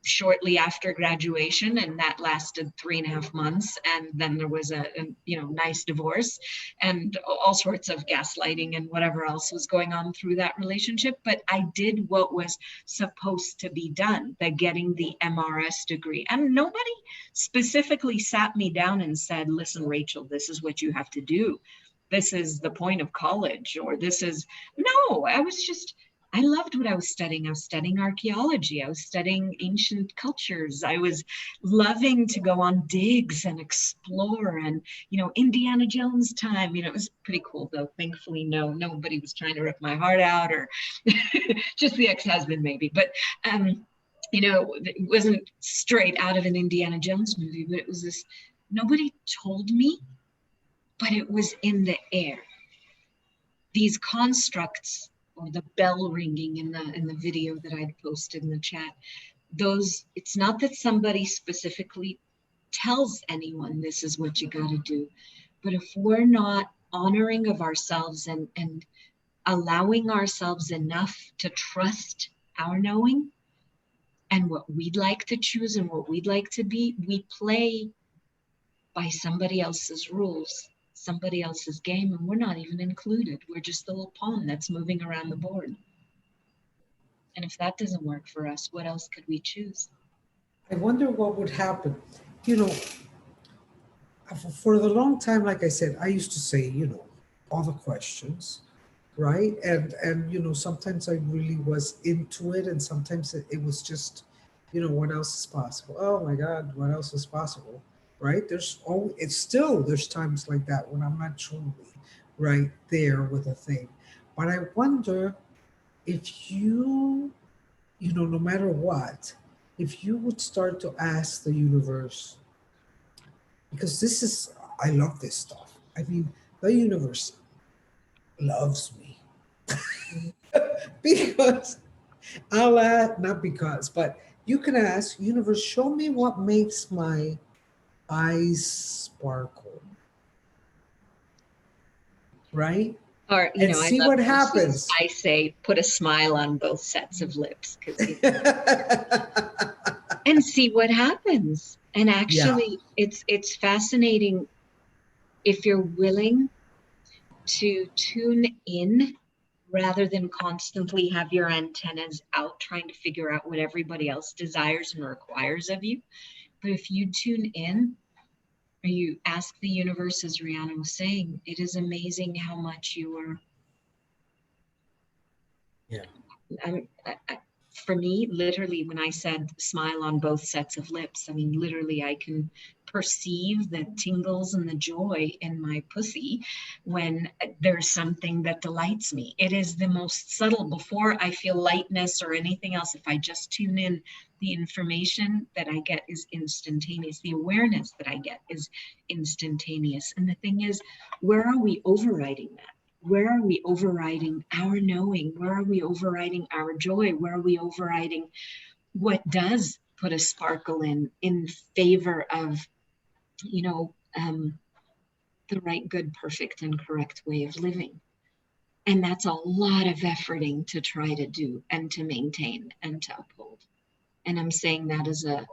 shortly after graduation, and that lasted 3.5 months, and then there was a nice divorce and all sorts of gaslighting and whatever else was going on through that relationship. But I did what was supposed to be done, the getting the MRS degree, and nobody specifically sat me down and said, listen, Rachel, this is what you have to do, this is the point of college, or this is, no, I was just I loved what I was studying. I was studying archaeology. I was studying ancient cultures. I was loving to go on digs and explore, and, Indiana Jones time. It was pretty cool though. Thankfully, nobody was trying to rip my heart out, or just the ex-husband maybe. But it wasn't straight out of an Indiana Jones movie, but it was this, nobody told me, but it was in the air. These constructs, or the bell ringing in the video that I'd posted in the chat, it's not that somebody specifically tells anyone this is what you got to do, but if we're not honoring of ourselves and allowing ourselves enough to trust our knowing and what we'd like to choose and what we'd like to be, we play by somebody else's rules, somebody else's game, and we're not even included. We're just the little pawn that's moving around the board. And if that doesn't work for us, what else could we choose? I wonder what would happen. For the long time, like I said, I used to say, all the questions, right? And sometimes I really was into it, and sometimes it was just, what else is possible? Oh my God, what else is possible? Right? There's times like that when I'm not truly right there with a thing. But I wonder if you, no matter what, if you would start to ask the universe, because I love this stuff. I mean, the universe loves me. Because I'll ask, not because, but you can ask, universe, show me what makes my eyes sparkle, right? Or, And I see love what happens. I say, put a smile on both sets of lips, and see what happens. And actually, it's fascinating if you're willing to tune in rather than constantly have your antennas out trying to figure out what everybody else desires and requires of you. But if you tune in, or you ask the universe, as Riahnna was saying, it is amazing how much you are. Yeah. For me, literally, when I said smile on both sets of lips, I mean, literally, I can perceive the tingles and the joy in my pussy when there's something that delights me. It is the most subtle. Before I feel lightness or anything else, if I just tune in, the information that I get is instantaneous. The awareness that I get is instantaneous. And the thing is, where are we overriding that? Where are we overriding our knowing? Where are we overriding our joy? Where are we overriding what does put a sparkle in favor of, the right, good, perfect, and correct way of living? And that's a lot of efforting to try to do and to maintain and to uphold. And I'm saying that as a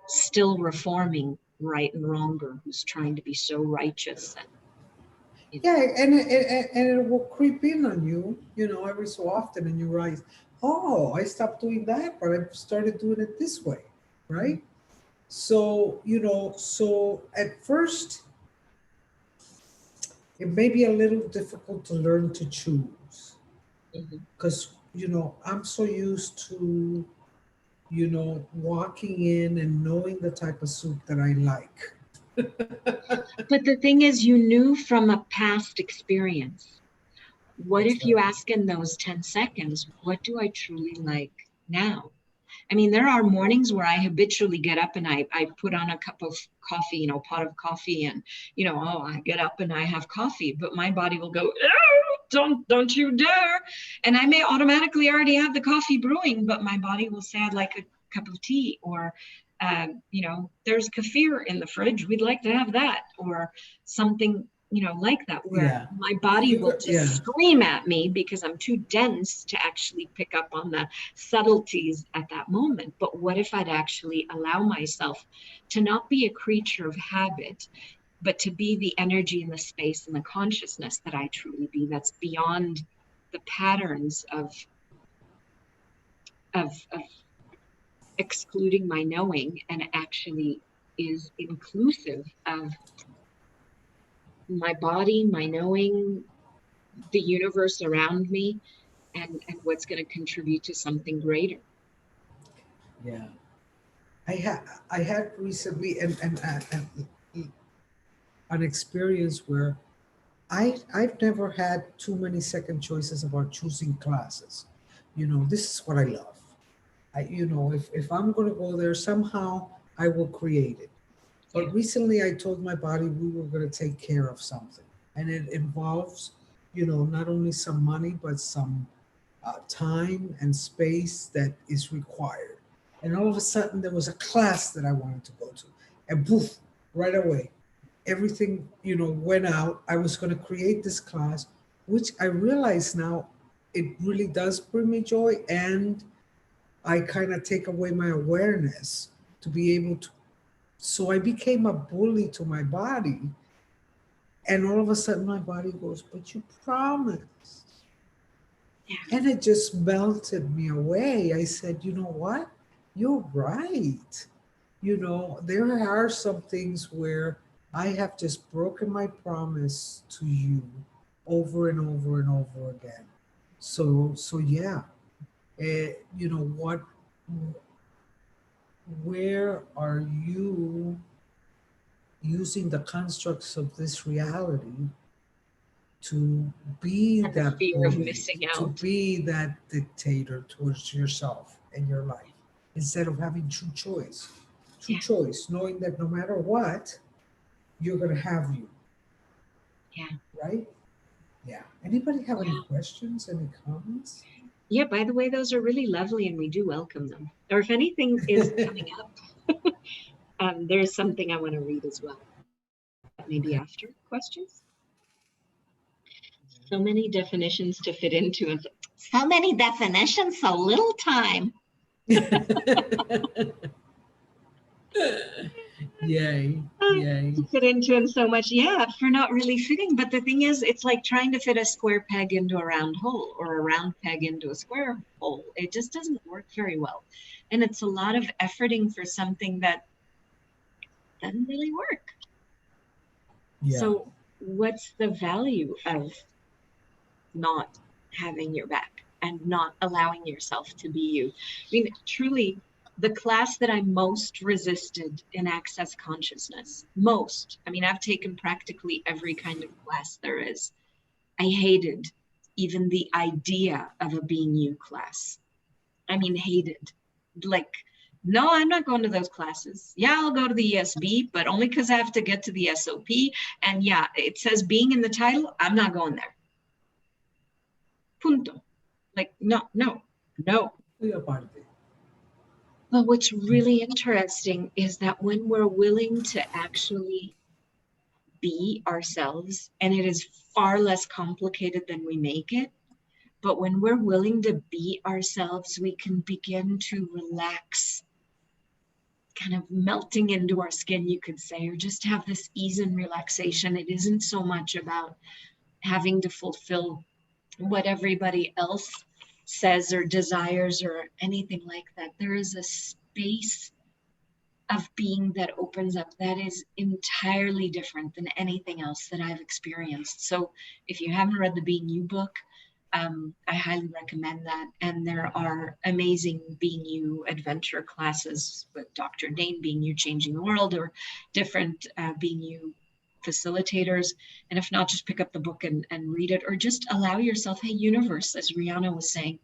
still reforming right and wronger who's trying to be so righteous. And it will creep in on you, every so often, and you realize, oh, I stopped doing that, but I started doing it this way, right? So, so at first, it may be a little difficult to learn to choose, because, I'm so used to, walking in and knowing the type of soup that I like. But the thing is, you knew from a past experience. What if you ask in those 10 seconds, what do I truly like now? I mean, there are mornings where I habitually get up and I put on a cup of coffee, pot of coffee, and, I get up and I have coffee, but my body will go, don't you dare. And I may automatically already have the coffee brewing, but my body will say, I'd like a cup of tea, or, there's kefir in the fridge, we'd like to have that, or something, like that, where my body will just scream at me because I'm too dense to actually pick up on the subtleties at that moment. But what if I'd actually allow myself to not be a creature of habit, but to be the energy and the space and the consciousness that I truly be, that's beyond the patterns of excluding my knowing, and actually is inclusive of my body, my knowing, the universe around me. and what's going to contribute to something greater. Yeah. I had recently an experience where I've never had too many second choices about choosing classes. You know, this is what I love. If I'm going to go there, somehow I will create it. But Yeah. recently I told my body we were going to take care of something. And it involves, not only some money, but some time and space that is required. And all of a sudden there was a class that I wanted to go to. And poof, right away, everything, went out. I was going to create this class, which I realize now it really does bring me joy. And I kind of take away my awareness to be able to. So I became a bully to my body. And all of a sudden my body goes, but you promised. Yeah. And it just melted me away. I said, you know what? You're right. There are some things where I have just broken my promise to you over and over and over again. So yeah. What, where are you using the constructs of this reality to be And the that fear of bully, missing to out. be that dictator towards yourself and your life, instead of having true choice? True Yeah. choice, knowing that no matter what, you're going to have you. Yeah. Right? Yeah. Anybody have any Wow. questions, any comments? Yeah, by the way, those are really lovely and we do welcome them. Or if anything is coming up, there's something I want to read as well. Maybe Okay. after questions. So many definitions to fit into, and so many definitions, so little time. Yay. Yay. To fit into and so much, yeah, for not really fitting. But the thing is, it's like trying to fit a square peg into a round hole or a round peg into a square hole. It just doesn't work very well. And it's a lot of efforting for something that doesn't really work. Yeah. So what's the value of not having your back and not allowing yourself to be you? I mean, truly, the class that I most resisted in Access Consciousness, I've taken practically every kind of class there is. I hated even the idea of a being you class. I mean, hated. Like, no, I'm not going to those classes. Yeah, I'll go to the ESB, but only because I have to get to the SOP. And yeah, it says being in the title. I'm not going there. Punto. Like, no. But what's really interesting is that when we're willing to actually be ourselves, and it is far less complicated than we make it, but when we're willing to be ourselves, we can begin to relax, kind of melting into our skin, you could say, or just have this ease and relaxation. It isn't so much about having to fulfill what everybody else says or desires or anything like that. There is a space of being that opens up that is entirely different than anything else that I've experienced. So if you haven't read the Being You book, I highly recommend that. And there are amazing Being You adventure classes with Dr. Dane, Being You Changing the World, or different Being You facilitators. And if not, just pick up the book and read it, or just allow yourself, hey, universe, as Riahnna was saying,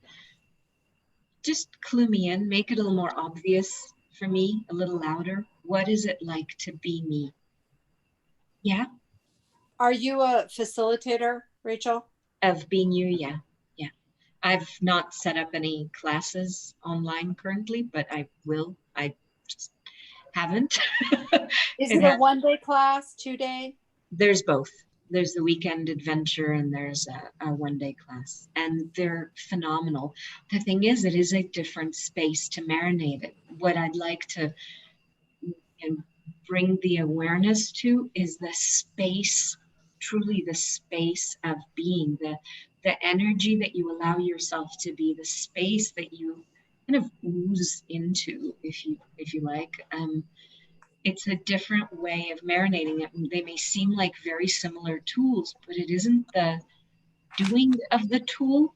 just clue me in, make it a little more obvious for me, a little louder. What is it like to be me? Yeah. Are you a facilitator, Rachel? Of Being You, yeah. I've not set up any classes online currently, but I will. I just haven't. Is it a one-day class, 2-day? There's both. There's the weekend adventure and there's a one-day class, and they're phenomenal. The thing is, it is a different space to marinate it. What I'd like to bring the awareness to is the space, truly the space of being, the energy that you allow yourself to be, the space that you kind of ooze into, if you like. It's a different way of marinating it. They may seem like very similar tools, but it isn't the doing of the tool.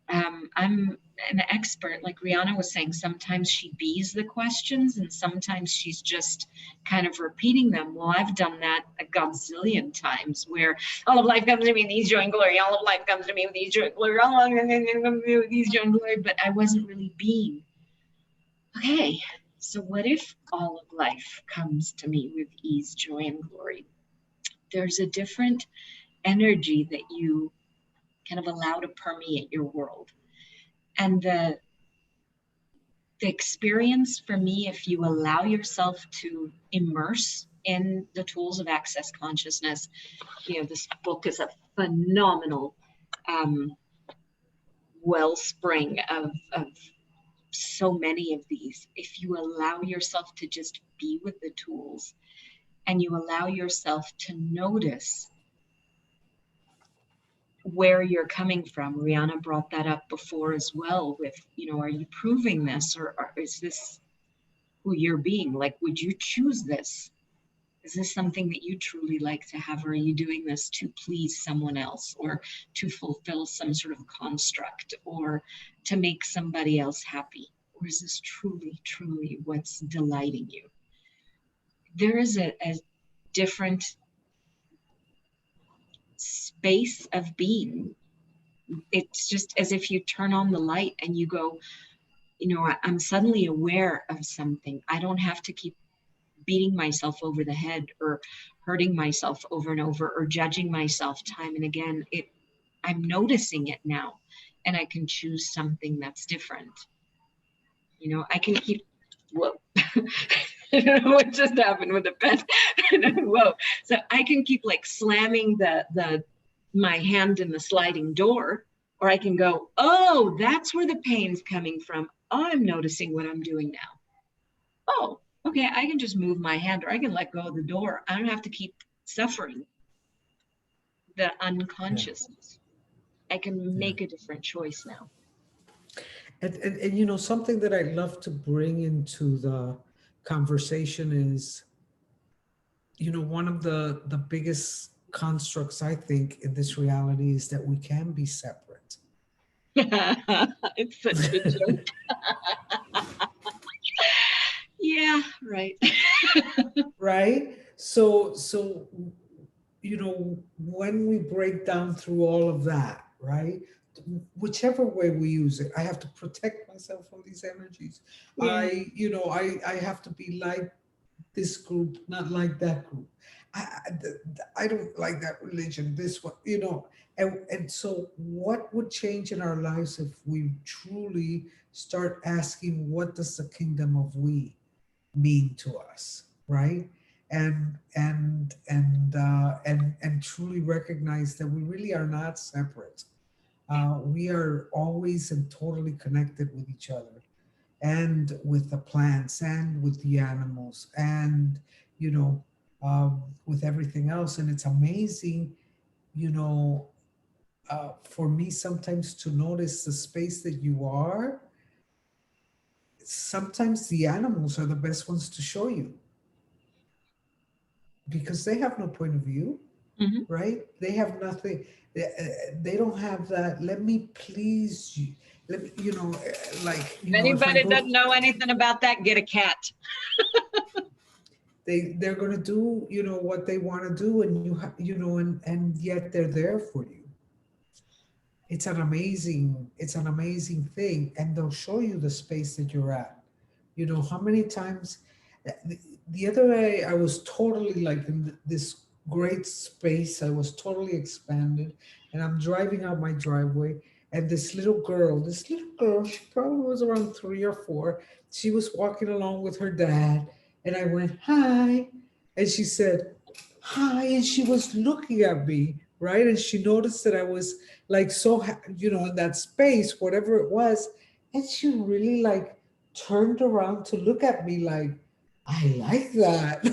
I'm an expert, like Riahnna was saying, sometimes she bees the questions and sometimes she's just kind of repeating them. Well, I've done that a gazillion times where all of life comes to me with ease, joy, and glory. All of life comes to me with ease, joy, and glory. All of life comes to me with ease, joy, and glory. But I wasn't really being. Okay, so what if all of life comes to me with ease, joy, and glory? There's a different energy that you kind of allow to permeate your world. And the experience for me, if you allow yourself to immerse in the tools of access consciousness, this book is a phenomenal wellspring of so many of these. If you allow yourself to just be with the tools and you allow yourself to notice where you're coming from. Riahnna brought that up before as well with, are you proving this or is this who you're being? Like, would you choose this? Is this something that you truly like to have? Or are you doing this to please someone else or to fulfill some sort of construct or to make somebody else happy? Or is this truly, truly what's delighting you? There is a different space of being. It's just as if you turn on the light and you go, I'm suddenly aware of something. I don't have to keep beating myself over the head or hurting myself over and over or judging myself time and again. I'm noticing it now and I can choose something that's different. I can keep, whoa. I don't know what just happened with the pen. Whoa. So I can keep like slamming my hand in the sliding door, or I can go, oh, that's where the pain's coming from. I'm noticing what I'm doing now. Oh, okay, I can just move my hand or I can let go of the door. I don't have to keep suffering the unconsciousness. I can make a different choice now. And something that I love to bring into the conversation is, one of the biggest constructs I think in this reality is that we can be separate. It's such a joke. Yeah, right. Right? So when we break down through all of that, right? Whichever way we use it, I have to protect myself from these energies. Yeah. I have to be like this group, not like that group. I don't like that religion, this one, and so what would change in our lives if we truly start asking, what does the kingdom of we mean to us, right? And truly recognize that we really are not separate. We are always and totally connected with each other and with the plants and with the animals and with everything else. And it's amazing, for me sometimes to notice the space that you are. Sometimes the animals are the best ones to show you because they have no point of view, right? They have nothing. They don't have that. Let me please you. Let me, like. If anybody doesn't know anything about that, get a cat. They're gonna do what they want to do, and and yet they're there for you. It's an amazing thing, and they'll show you the space that you're at. How many times the other day I was totally like in this great space. I was totally expanded, and I'm driving out my driveway, and this little girl, she probably was around 3 or 4. She was walking along with her dad, and I went, hi, and she said, hi, and she was looking at me, right? And she noticed that I was like so, in that space, whatever it was, and she really like turned around to look at me like, I like that.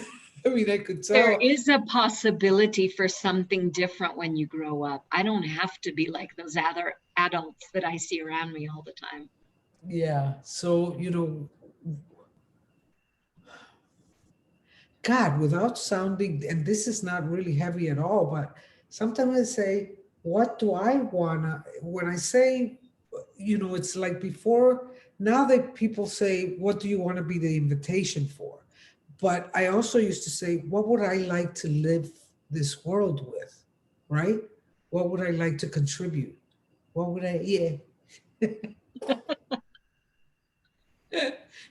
I mean, I could tell. There is a possibility for something different when you grow up. I don't have to be like those other adults that I see around me all the time. Yeah. So, God, without sounding, and this is not really heavy at all, but sometimes I say, what do I wanna, when I say, it's like before, now that people say, what do you want to be the invitation for? But I also used to say, what would I like to live this world with? Right? What would I like to contribute? What would yeah.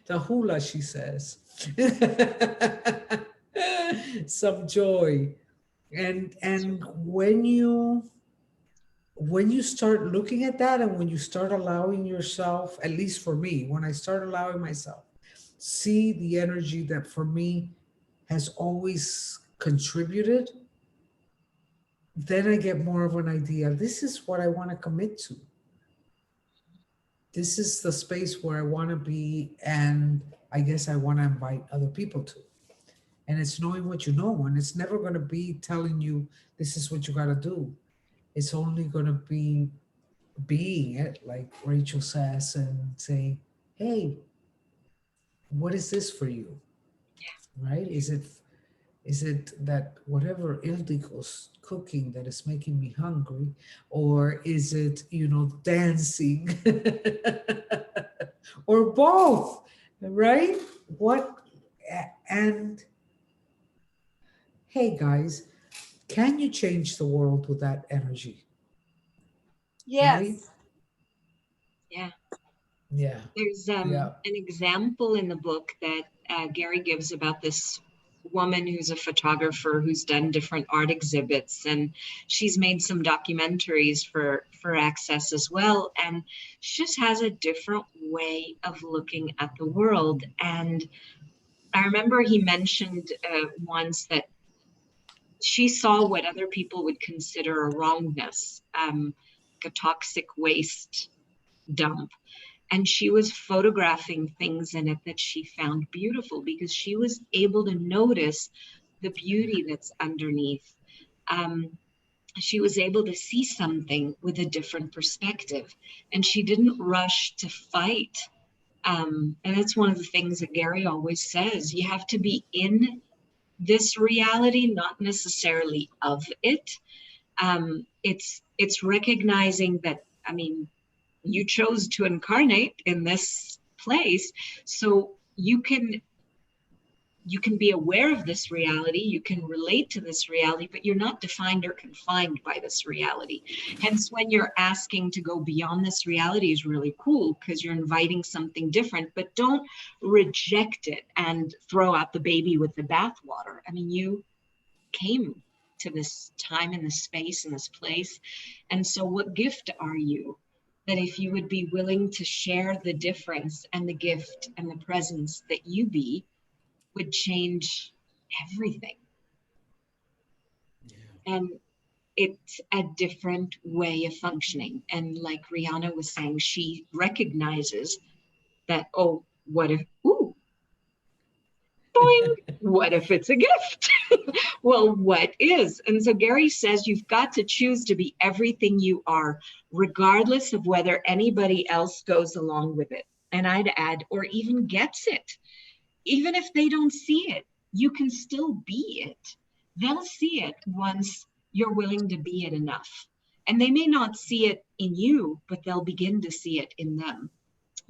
The hula, she says. Some joy. And when you start looking at that, and when you start allowing yourself, at least for me, when I start allowing myself, see the energy that for me has always contributed, then I get more of an idea. This is what I want to commit to. This is the space where I want to be, and I guess I want to invite other people to. And it's knowing what you know, and it's never going to be telling you this is what you got to do. It's only going to be being it, like Rachel says, and saying, hey, what is this for you? Right? Is it that whatever Ildiko's cooking that is making me hungry, or is it, dancing, or both, right? And hey guys, can you change the world with that energy? Yes. Right? Yeah. Yeah. There's Yeah. an example in the book that Gary gives about this woman who's a photographer who's done different art exhibits, and she's made some documentaries for Access as well, and she just has a different way of looking at the world. And I remember he mentioned once that she saw what other people would consider a wrongness, like a toxic waste dump. And she was photographing things in it that she found beautiful because she was able to notice the beauty that's underneath. She was able to see something with a different perspective, and she didn't rush to fight. And that's one of the things that Gary always says. You have to be in this reality, not necessarily of it. It's recognizing that, you chose to incarnate in this place, so you can be aware of this reality, you can relate to this reality, but you're not defined or confined by this reality. Hence, when you're asking to go beyond this reality is really cool, because you're inviting something different, but don't reject it and throw out the baby with the bathwater. You came to this time and this space and this place, and so what gift are you? That if you would be willing to share the difference and the gift and the presence that you be, would change everything. Yeah. And it's a different way of functioning. And like Riahnna was saying, she recognizes that, oh, what if, ooh, boing, what if it's a gift? Well, what is? And so Gary says you've got to choose to be everything you are, regardless of whether anybody else goes along with it. And I'd add, or even gets it. Even if they don't see it, you can still be it. They'll see it once you're willing to be it enough. And they may not see it in you, but they'll begin to see it in them.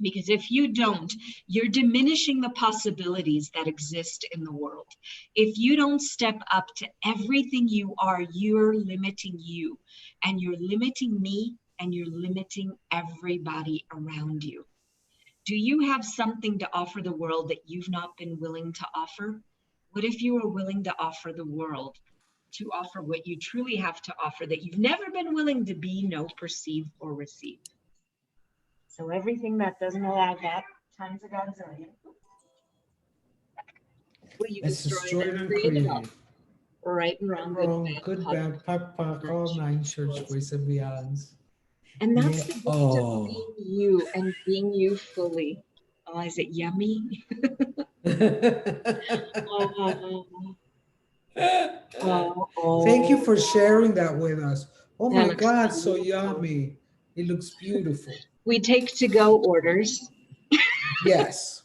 Because if you don't, you're diminishing the possibilities that exist in the world. If you don't step up to everything you are, you're limiting you, and you're limiting me, and you're limiting everybody around you. Do you have something to offer the world that you've not been willing to offer? What if you were willing to offer the world, to offer what you truly have to offer that you've never been willing to be, know, perceive, or receive? So everything that doesn't allow that times a gazillion, will you It's destroy it destroyed and and create it all? created. Right and wrong, Good, bad, pack, all nine shirts, ways and beyonds. And that's Yeah. the gift of being you and being you fully. Oh, is it yummy? Thank you for sharing that with us. Oh That my looks God, so beautiful. yummy. It looks beautiful. We take to-go orders. Yes.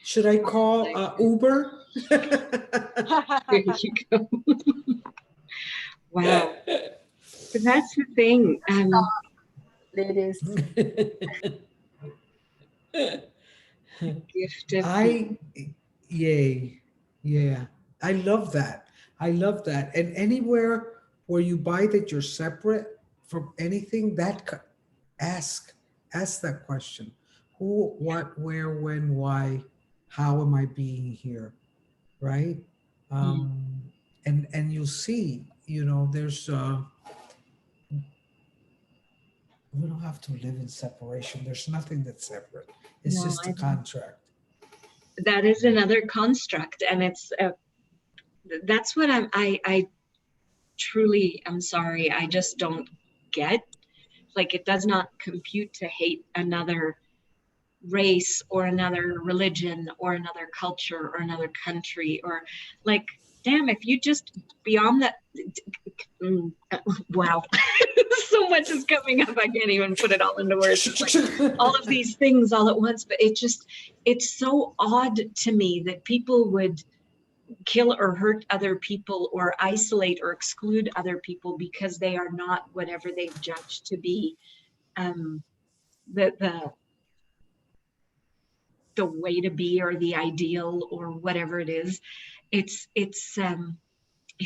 Should I call Uber? There you go. Wow. But that's the thing. It is. Gift of I, yay, yeah. I love that. I love that. And anywhere where you buy that you're separate from anything, ask, ask that question. Who, what, where, when, why, how am I being here? Right? Mm. Um, and you'll see, there's we don't have to live in separation. There's nothing that's separate. It's No, just a contract. that is another construct, and that's what I truly am sorry. I just don't get. Like, it does not compute to hate another race or another religion or another culture or another country, or like, damn, if you just beyond that. Wow. So much is coming up, I can't even put it all into words. It's like all of these things all at once, but it's so odd to me that people would kill or hurt other people or isolate or exclude other people because they are not whatever they've judged to be the the way to be, or the ideal, or whatever it is. It's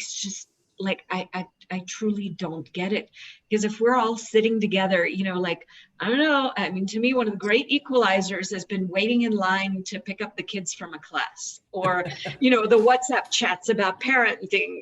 just like I truly don't get it, because if we're all sitting together, like, I don't know, I mean, to me, one of the great equalizers has been waiting in line to pick up the kids from a class, or the WhatsApp chats about parenting,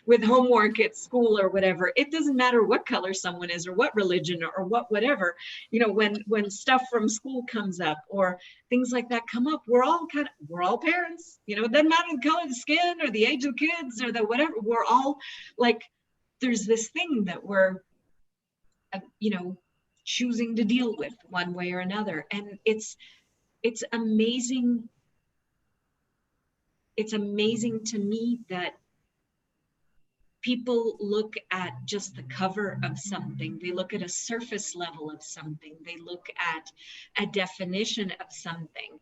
with homework at school or whatever. It doesn't matter what color someone is, or what religion, or whatever, when stuff from school comes up, or things like that come up, we're all parents, it doesn't matter the color of the skin or the age of kids or the whatever, we're all like, there's this thing that we're choosing to deal with one way or another. And it's amazing to me that people look at just the cover of something. They look at a surface level of something. They look at a definition of something.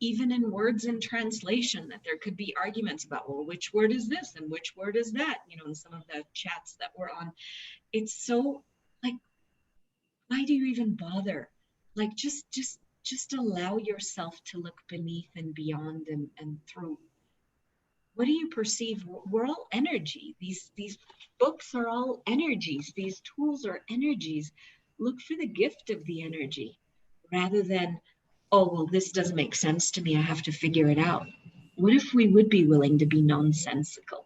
Even in words in translation, that there could be arguments about, well, which word is this and which word is that, in some of the chats that we're on. It's so like, why do you even bother? Like, just allow yourself to look beneath and beyond and through. What do you perceive? We're all energy. These books are all energies. These tools are energies. Look for the gift of the energy, rather than, oh, well, this doesn't make sense to me, I have to figure it out. What if we would be willing to be nonsensical,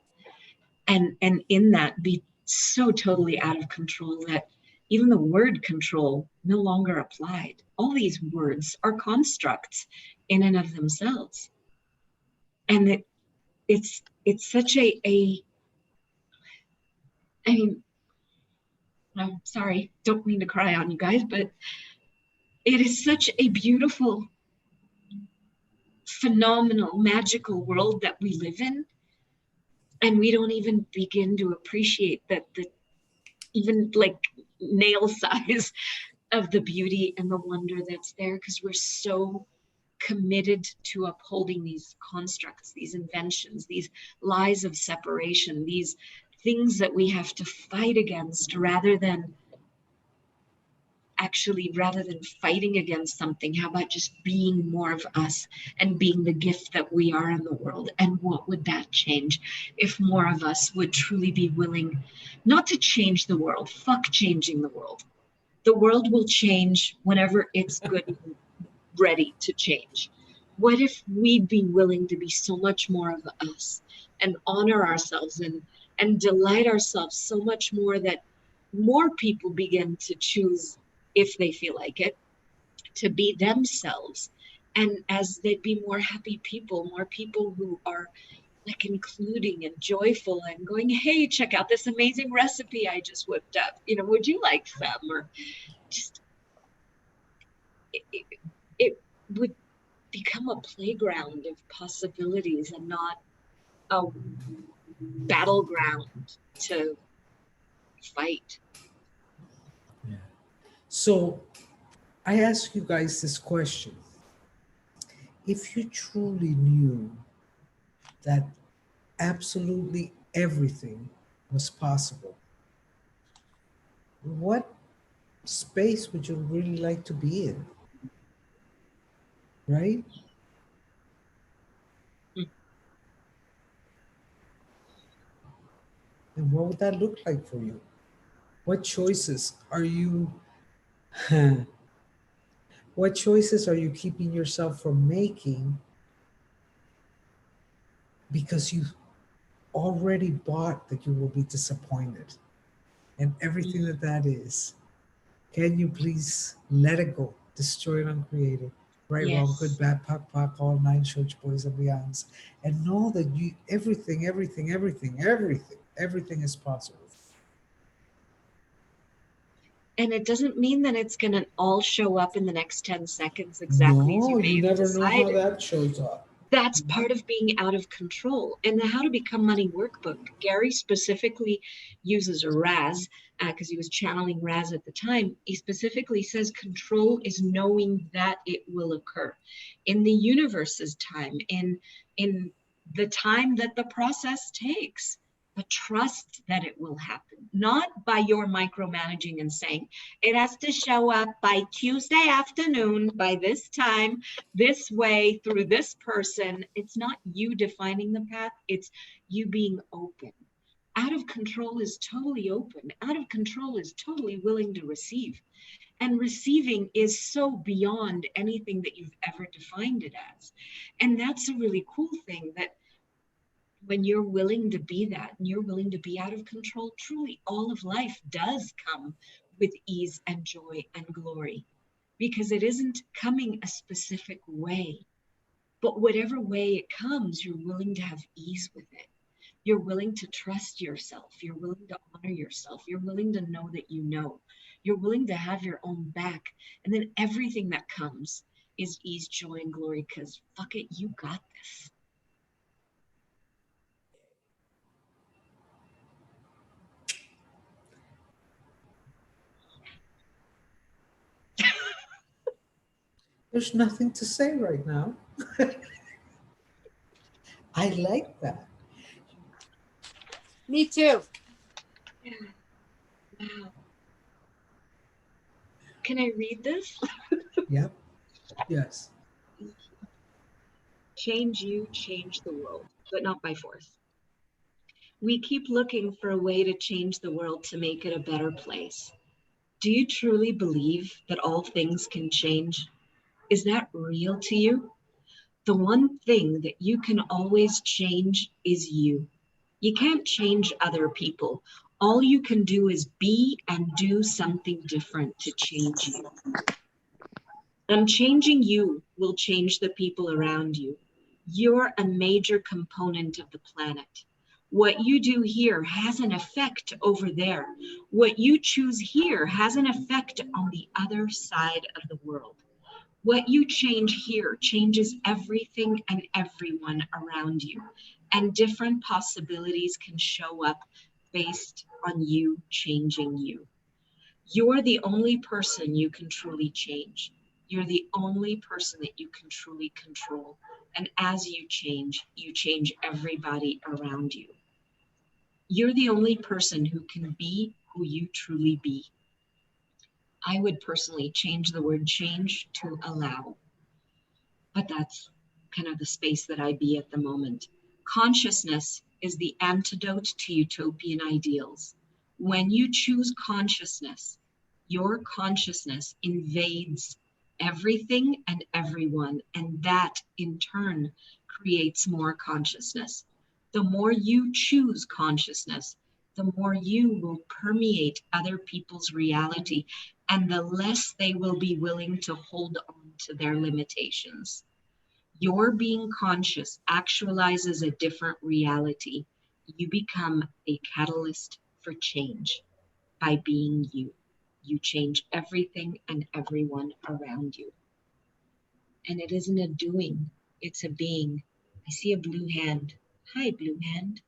and in that be so totally out of control that even the word control no longer applied? All these words are constructs in and of themselves. And it's such I mean, I'm sorry, don't mean to cry on you guys, but it is such a beautiful, phenomenal, magical world that we live in. And we don't even begin to appreciate that the even like nail size of the beauty and the wonder that's there, because we're so committed to upholding these constructs, these inventions, these lies of separation, these things that we have to fight against, rather than fighting against something. How about just being more of us and being the gift that we are in the world? And what would that change if more of us would truly be willing not to change the world? Fuck changing the world. The world will change whenever it's good and ready to change. What if we'd be willing to be so much more of us and honor ourselves and delight ourselves so much more, that more people begin to choose, if they feel like it, to be themselves. And as they'd be more happy people, more people who are like including and joyful and going, hey, check out this amazing recipe I just whipped up. Would you like some? Or just, it would become a playground of possibilities and not a battleground to fight. Yeah. So I ask you guys this question. If you truly knew that absolutely everything was possible, what space would you really like to be in? Right? And what would that look like for you? What choices are you what choices are you keeping yourself from making because you already bought that you will be disappointed and everything that that is? Can you please let it go? Destroy it, uncreate it. Right, wrong, good, Yes. bad, POC, all nine church boys and beyonds. And know that you everything is possible. And it doesn't mean that it's going to all show up in the next 10 seconds exactly as No, you may you have never know how decided. that shows up. That's part of being out of control. In the How to Become Money workbook, Gary specifically uses a Raz because he was channeling Raz at the time. He specifically says control is knowing that it will occur in the universe's time, in the time that the process takes. But trust that it will happen, not by your micromanaging and saying it has to show up by Tuesday afternoon, by this time, this way, through this person. It's not you defining the path, it's you being open. Out of control is totally open. Out of control is totally willing to receive. And receiving is so beyond anything that you've ever defined it as. And that's a really cool thing, that when you're willing to be that and you're willing to be out of control, truly all of life does come with ease and joy and glory, because it isn't coming a specific way. But whatever way it comes, you're willing to have ease with it. You're willing to trust yourself. You're willing to honor yourself. You're willing to know that you know. You're willing to have your own back. And then everything that comes is ease, joy, and glory, because fuck it, you got this. There's nothing to say right now. I like that. Me too. Yeah. Wow. Can I read this? Yep. Yes. Change you, change the world, but not by force. We keep looking for a way to change the world to make it a better place. Do you truly believe that all things can change? Is that real to you? The one thing that you can always change is you. You can't change other people. All you can do is be and do something different to change you. And changing you will change the people around you. You're a major component of the planet. What you do here has an effect over there. What you choose here has an effect on the other side of the world. What you change here changes everything and everyone around you. And different possibilities can show up based on you changing you. You're the only person you can truly change. You're the only person that you can truly control. And as you change everybody around you. You're the only person who can be who you truly be. I would personally change the word change to allow, but that's kind of the space that I be at the moment. Consciousness is the antidote to utopian ideals. When you choose consciousness, your consciousness invades everything and everyone, and that in turn creates more consciousness. The more you choose consciousness, the more you will permeate other people's reality, and the less they will be willing to hold on to their limitations. Your being conscious actualizes a different reality. You become a catalyst for change by being you. You change everything and everyone around you. And it isn't a doing, it's a being. I see a blue hand. Hi, blue hand.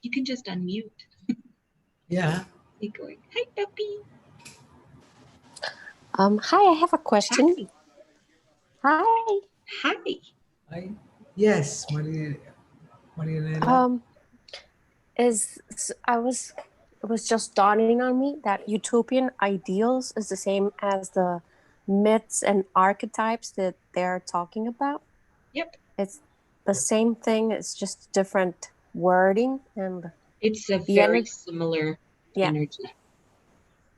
You can just unmute. Yeah. Keep going. Hi, puppy. Hi, I have a question. Hi. Hi. Hi. Yes, Maria. Marianela. I was it was just dawning on me that utopian ideals is the same as the myths and archetypes that they're talking about. Yep. It's the same thing, it's just different wording and It's a the very energy. similar Yeah. energy.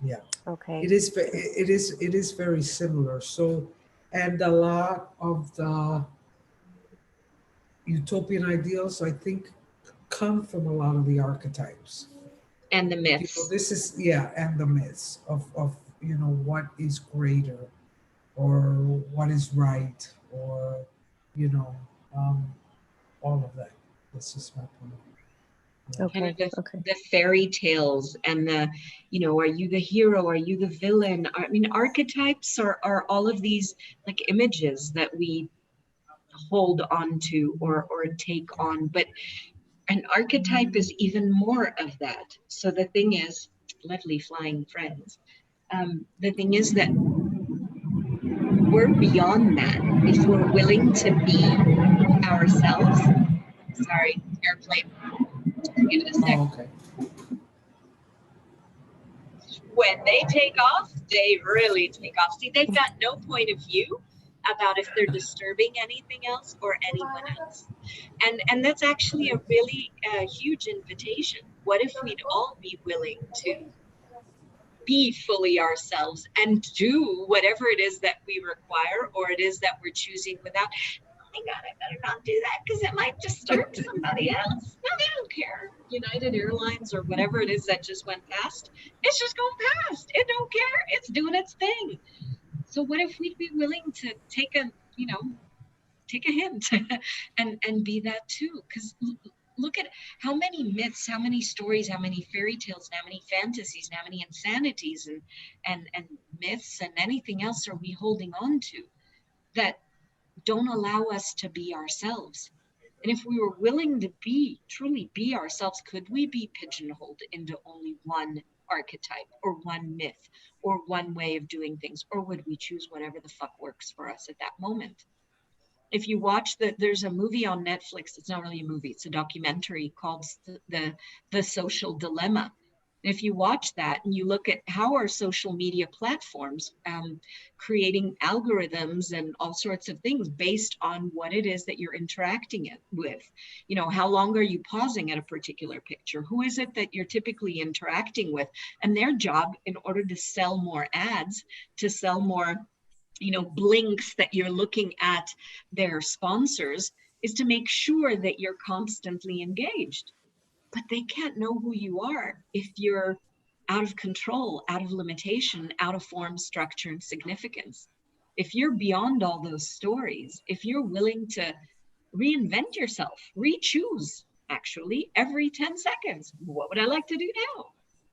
Yeah. Okay. It is very similar. So, and a lot of the utopian ideals, I think, come from a lot of the archetypes. And the You myths. know, this is, yeah, and the myths of you know, what is greater or what is right, or you know, all of that. This is my point. Yeah. Kind of Okay. Okay. the fairy tales and the, you know, are you the hero? Are you the villain? I mean, archetypes are all of these like images that we hold on to or take on. But an archetype is even more of that. So the thing is, lovely flying friends. The thing is that we're beyond that if we're willing to be ourselves. Sorry, airplane. Give it a sec. Oh, okay. When they take off, they really take off. See, they've got no point of view about if they're disturbing anything else or anyone else. And that's actually a really huge invitation. What if we'd all be willing to be fully ourselves and do whatever it is that we require or it is that we're choosing without, oh my God, I better not do that because it might disturb somebody else. No, they don't care. United Airlines or whatever it is that just went past, it's just going past. It don't care. It's doing its thing. So what if we'd be willing to take a hint and be that too? Because look at how many myths, how many stories, how many fairy tales, and how many fantasies, and how many insanities and myths and anything else are we holding on to that don't allow us to be ourselves? And if we were willing to truly be ourselves, could we be pigeonholed into only one archetype or one myth or one way of doing things? Or would we choose whatever the fuck works for us at that moment? If you watch there's a movie on Netflix. It's not really a movie. It's a documentary called the Social Dilemma. If you watch that and you look at how our social media platforms creating algorithms and all sorts of things based on what it is that you're interacting with, you know, how long are you pausing at a particular picture? Who is it that you're typically interacting with? And their job, in order to sell more ads, to sell more, you know, blinks that you're looking at their sponsors, is to make sure that you're constantly engaged. But they can't know who you are if you're out of control, out of limitation, out of form, structure, and significance. If you're beyond all those stories, if you're willing to reinvent yourself, re-choose actually every 10 seconds, what would I like to do now?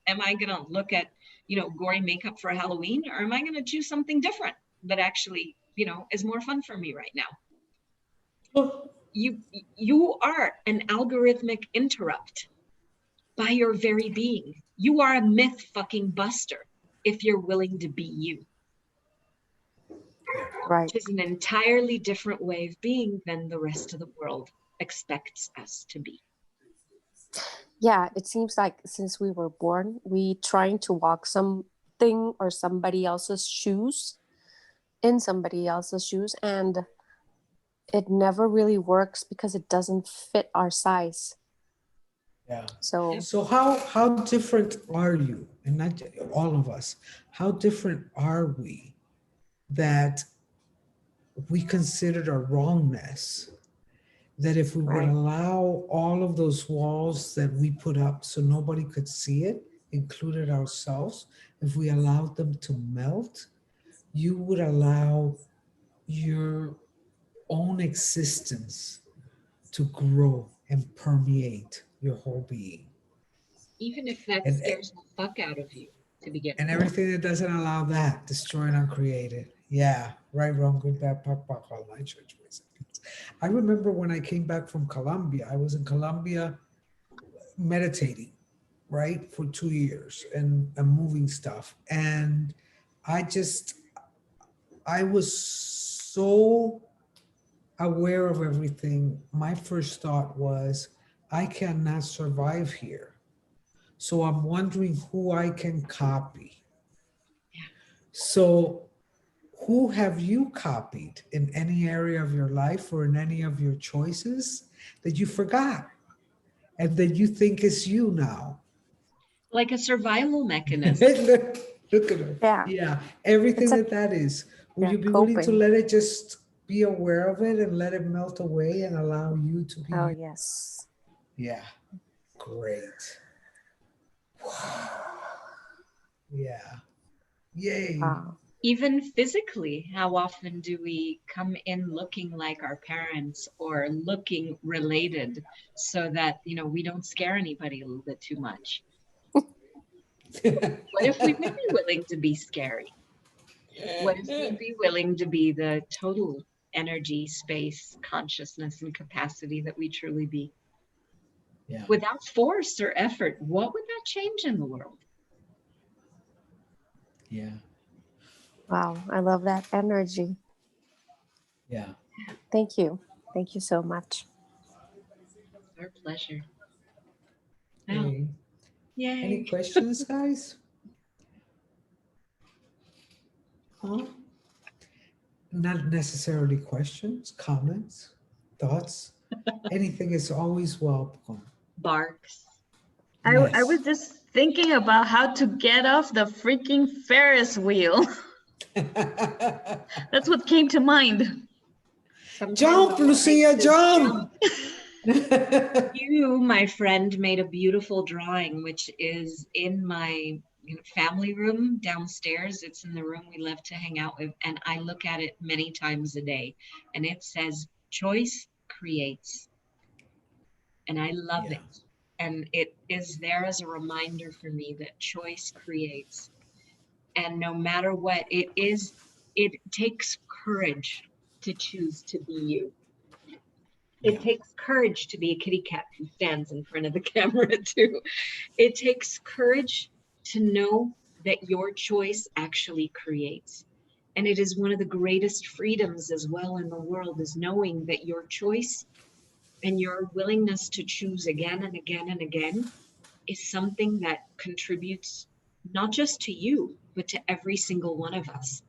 Am I going to look at, you know, gory makeup for Halloween, or am I going to choose something different that actually, you know, is more fun for me right now? You are an algorithmic interrupt by your very being. You are a myth fucking buster if you're willing to be you. Right. Which is an entirely different way of being than the rest of the world expects us to be. Yeah, it seems like since we were born, we trying to walk something or somebody else's shoes, in somebody else's shoes, and it never really works because it doesn't fit our size. Yeah. So So how different are you, and not all of us? How different are we that we considered a wrongness? That if we would right. allow all of those walls that we put up so nobody could see it, included ourselves, if we allowed them to melt, you would allow your own existence to grow and permeate your whole being. Even if that And scares the fuck out of you to begin and with. everything that doesn't allow that, destroy and uncreate it. Yeah, right, wrong, good, bad, POC, all nine church ways. I remember when I came back from Colombia, I was in Colombia meditating, right, for 2 years and moving stuff. And I was so aware of everything. My first thought was, I cannot survive here. So I'm wondering who I can copy. So who have you copied in any area of your life or in any of your choices that you forgot and that you think is you now? Like a survival mechanism. Look at her. Yeah. Yeah, everything It's a that is. Will yeah, you be willing to coping. let it just be aware of it and let it melt away and allow you to be? Oh, yes. Yeah, great. Yeah, yay. Wow. Even physically, how often do we come in looking like our parents or looking related so that, you know, we don't scare anybody a little bit too much? What if we would be willing to be scary? What if we'd be willing to be the total energy, space, consciousness, and capacity that we truly be? Yeah, Without force or effort, what would that change in the world? yeah, Wow. I love that energy. yeah. Thank you. Thank you so much. Our pleasure. Oh, Hey, any yay. questions, guys? Huh? Not necessarily questions, comments, thoughts. Anything is always welcome. Barks. I Yes. was just thinking about how to get off the freaking Ferris wheel. That's what came to mind. Sometimes Jump, all it Lucia, takes is jump! You, my friend, made a beautiful drawing, which is in my family room downstairs. It's in the room we love to hang out with, and I look at it many times a day. And it says, "Choice creates," and I love Yeah. it. And it is there as a reminder for me that choice creates. And no matter what it is, it takes courage to choose to be you. It Yeah. takes courage to be a kitty cat who stands in front of the camera too. It takes courage to know that your choice actually creates. And it is one of the greatest freedoms as well in the world, is knowing that your choice and your willingness to choose again and again and again is something that contributes not just to you, but to every single one of us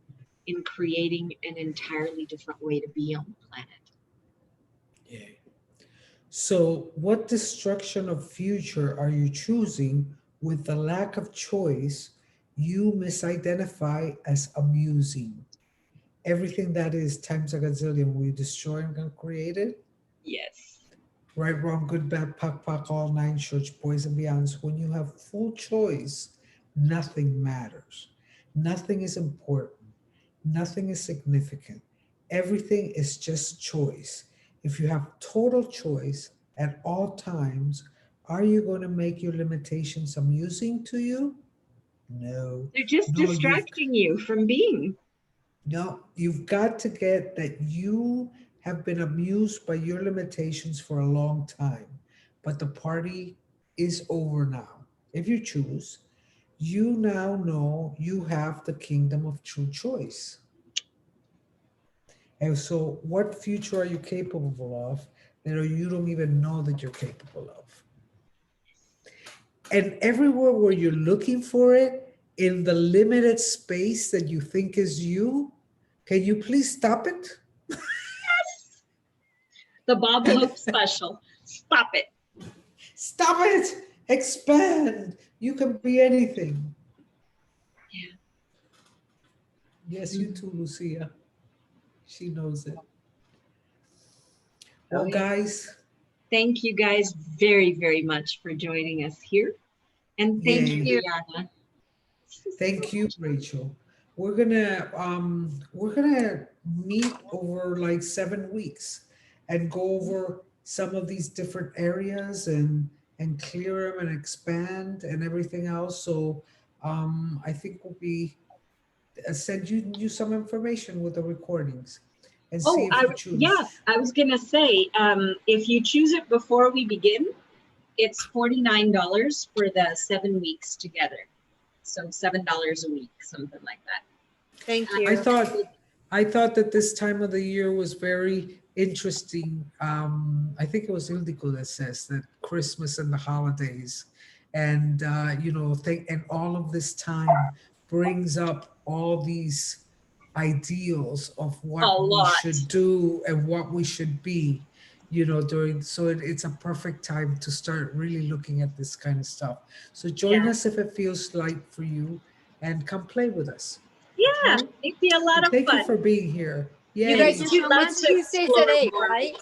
in creating an entirely different way to be on the planet. Yeah. So, what destruction of future are you choosing with the lack of choice you misidentify as amusing? Everything that is times a gazillion, will you destroy and create it? Yes. Right, wrong, good, bad, puck, all nine, church, boys, and beyonds. When you have full choice, nothing matters. Nothing is important. Nothing is significant. Everything is just choice. If you have total choice at all times, are you going to make your limitations amusing to you? No. They're just No, distracting you from being. you've got to get that you have been amused by your limitations for a long time, but the party is over now. If you choose, you now know you have the kingdom of true choice. And so, what future are you capable of that you don't even know that you're capable of? And everywhere where you're looking for it, in the limited space that you think is you, can you please stop it? The Bob Hope special. Stop it. Stop it! Expand! You can be anything. Yeah. Yes, you too, Lucia. She knows it. Oh, Well, yeah. guys, Thank you guys very, very much for joining us here. And thank Yay. you, Riahnna. thank you, Rachel. We're gonna meet over like 7 weeks and go over some of these different areas and clear them and expand and everything else. So I think we'll be send you some information with the recordings and see Oh, if you choose. I was gonna say, if you choose it before we begin, it's $49 for the 7 weeks together. So $7 a week, something like that. Thank I you. thought that this time of the year was very interesting. I think it was Ildiko that says that Christmas and the holidays and and all of this time brings up all these ideals of A what we lot. should do and what we should be, it's a perfect time to start really looking at this kind of stuff. So join Yeah. us if it feels like for you, and come play with us. Yeah, Okay? it'd be a lot And of thank you fun. for being here. You Yay. guys Thank do you so much. it's Tuesdays at 8, right?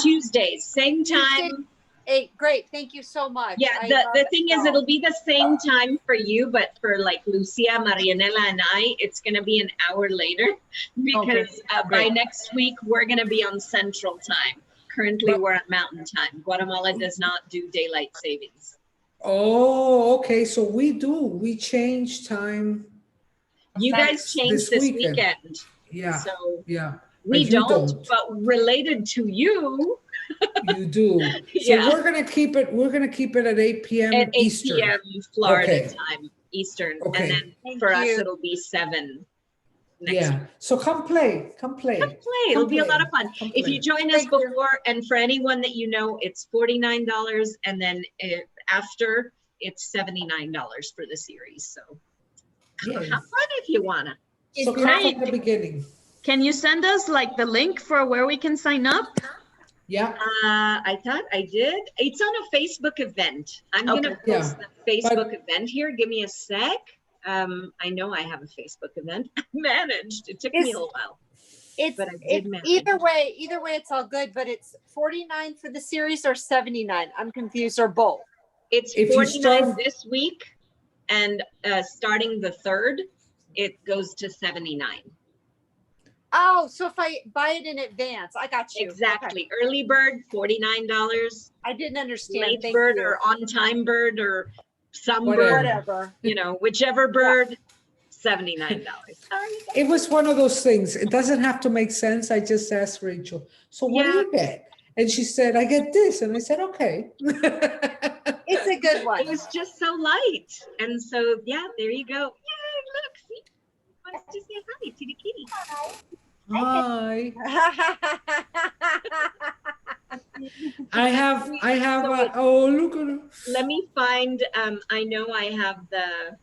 Tuesdays, same Tuesday, time. 8. Great. Thank you so much. Yeah, I the love thing it. is, it'll be the same time for you, but for like Lucia, Marianela, and I, it's going to be an hour later because by great. next week, we're going to be on Central Time. Currently, we're on Mountain Time. Guatemala does not do daylight savings. Oh, okay. So we change time. You guys changed this weekend. Yeah. So Yeah. we But you don't, but related to you. You do. So Yeah. we're gonna keep it at 8 p.m. At 8 Eastern. p.m. Florida Okay. time, Eastern. Okay. And then Thank for us, you. it'll be 7 next Yeah. week. So come play. Come play. Come play. It'll be a lot of fun. Come If play. you join us Thank you. before, and for anyone that you know, it's $49, and then after, it's $79 for the series. So Yay. have fun if you wanna. So Can come I- from the beginning. Can you send us like the link for where we can sign up? Yeah. I thought I did. It's on a Facebook event. I'm gonna Okay. post the Facebook event here. Give me a sec. I know I have a Facebook event. I managed. It took me a while. It's But I did manage. either way, it's all good, but it's 49 for the series or 79. I'm confused, or both. It's If you 49 start- this week, and starting the 3rd, it goes to 79. Oh, so if I buy it in advance, I got you. Okay. Exactly. Early bird, $49. I didn't understand. Late Thank bird you. or on time bird or some Whatever. bird, Whatever. whichever bird, $79. It was one of those things. It doesn't have to make sense. I just asked Rachel, so what do Yeah. you get? And she said, I get this. And I said, okay. It's a good It one. was just so light. And so, yeah, there you go. Yay, look, see? Wants to say hi to the kitty. Hi. I have, oh, look at it. Let me find, I know I have the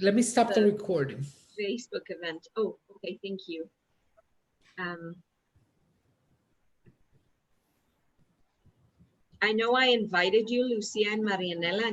Let me stop the recording. Facebook event. Oh, okay, thank you. I know I invited you, Lucia and Marianela,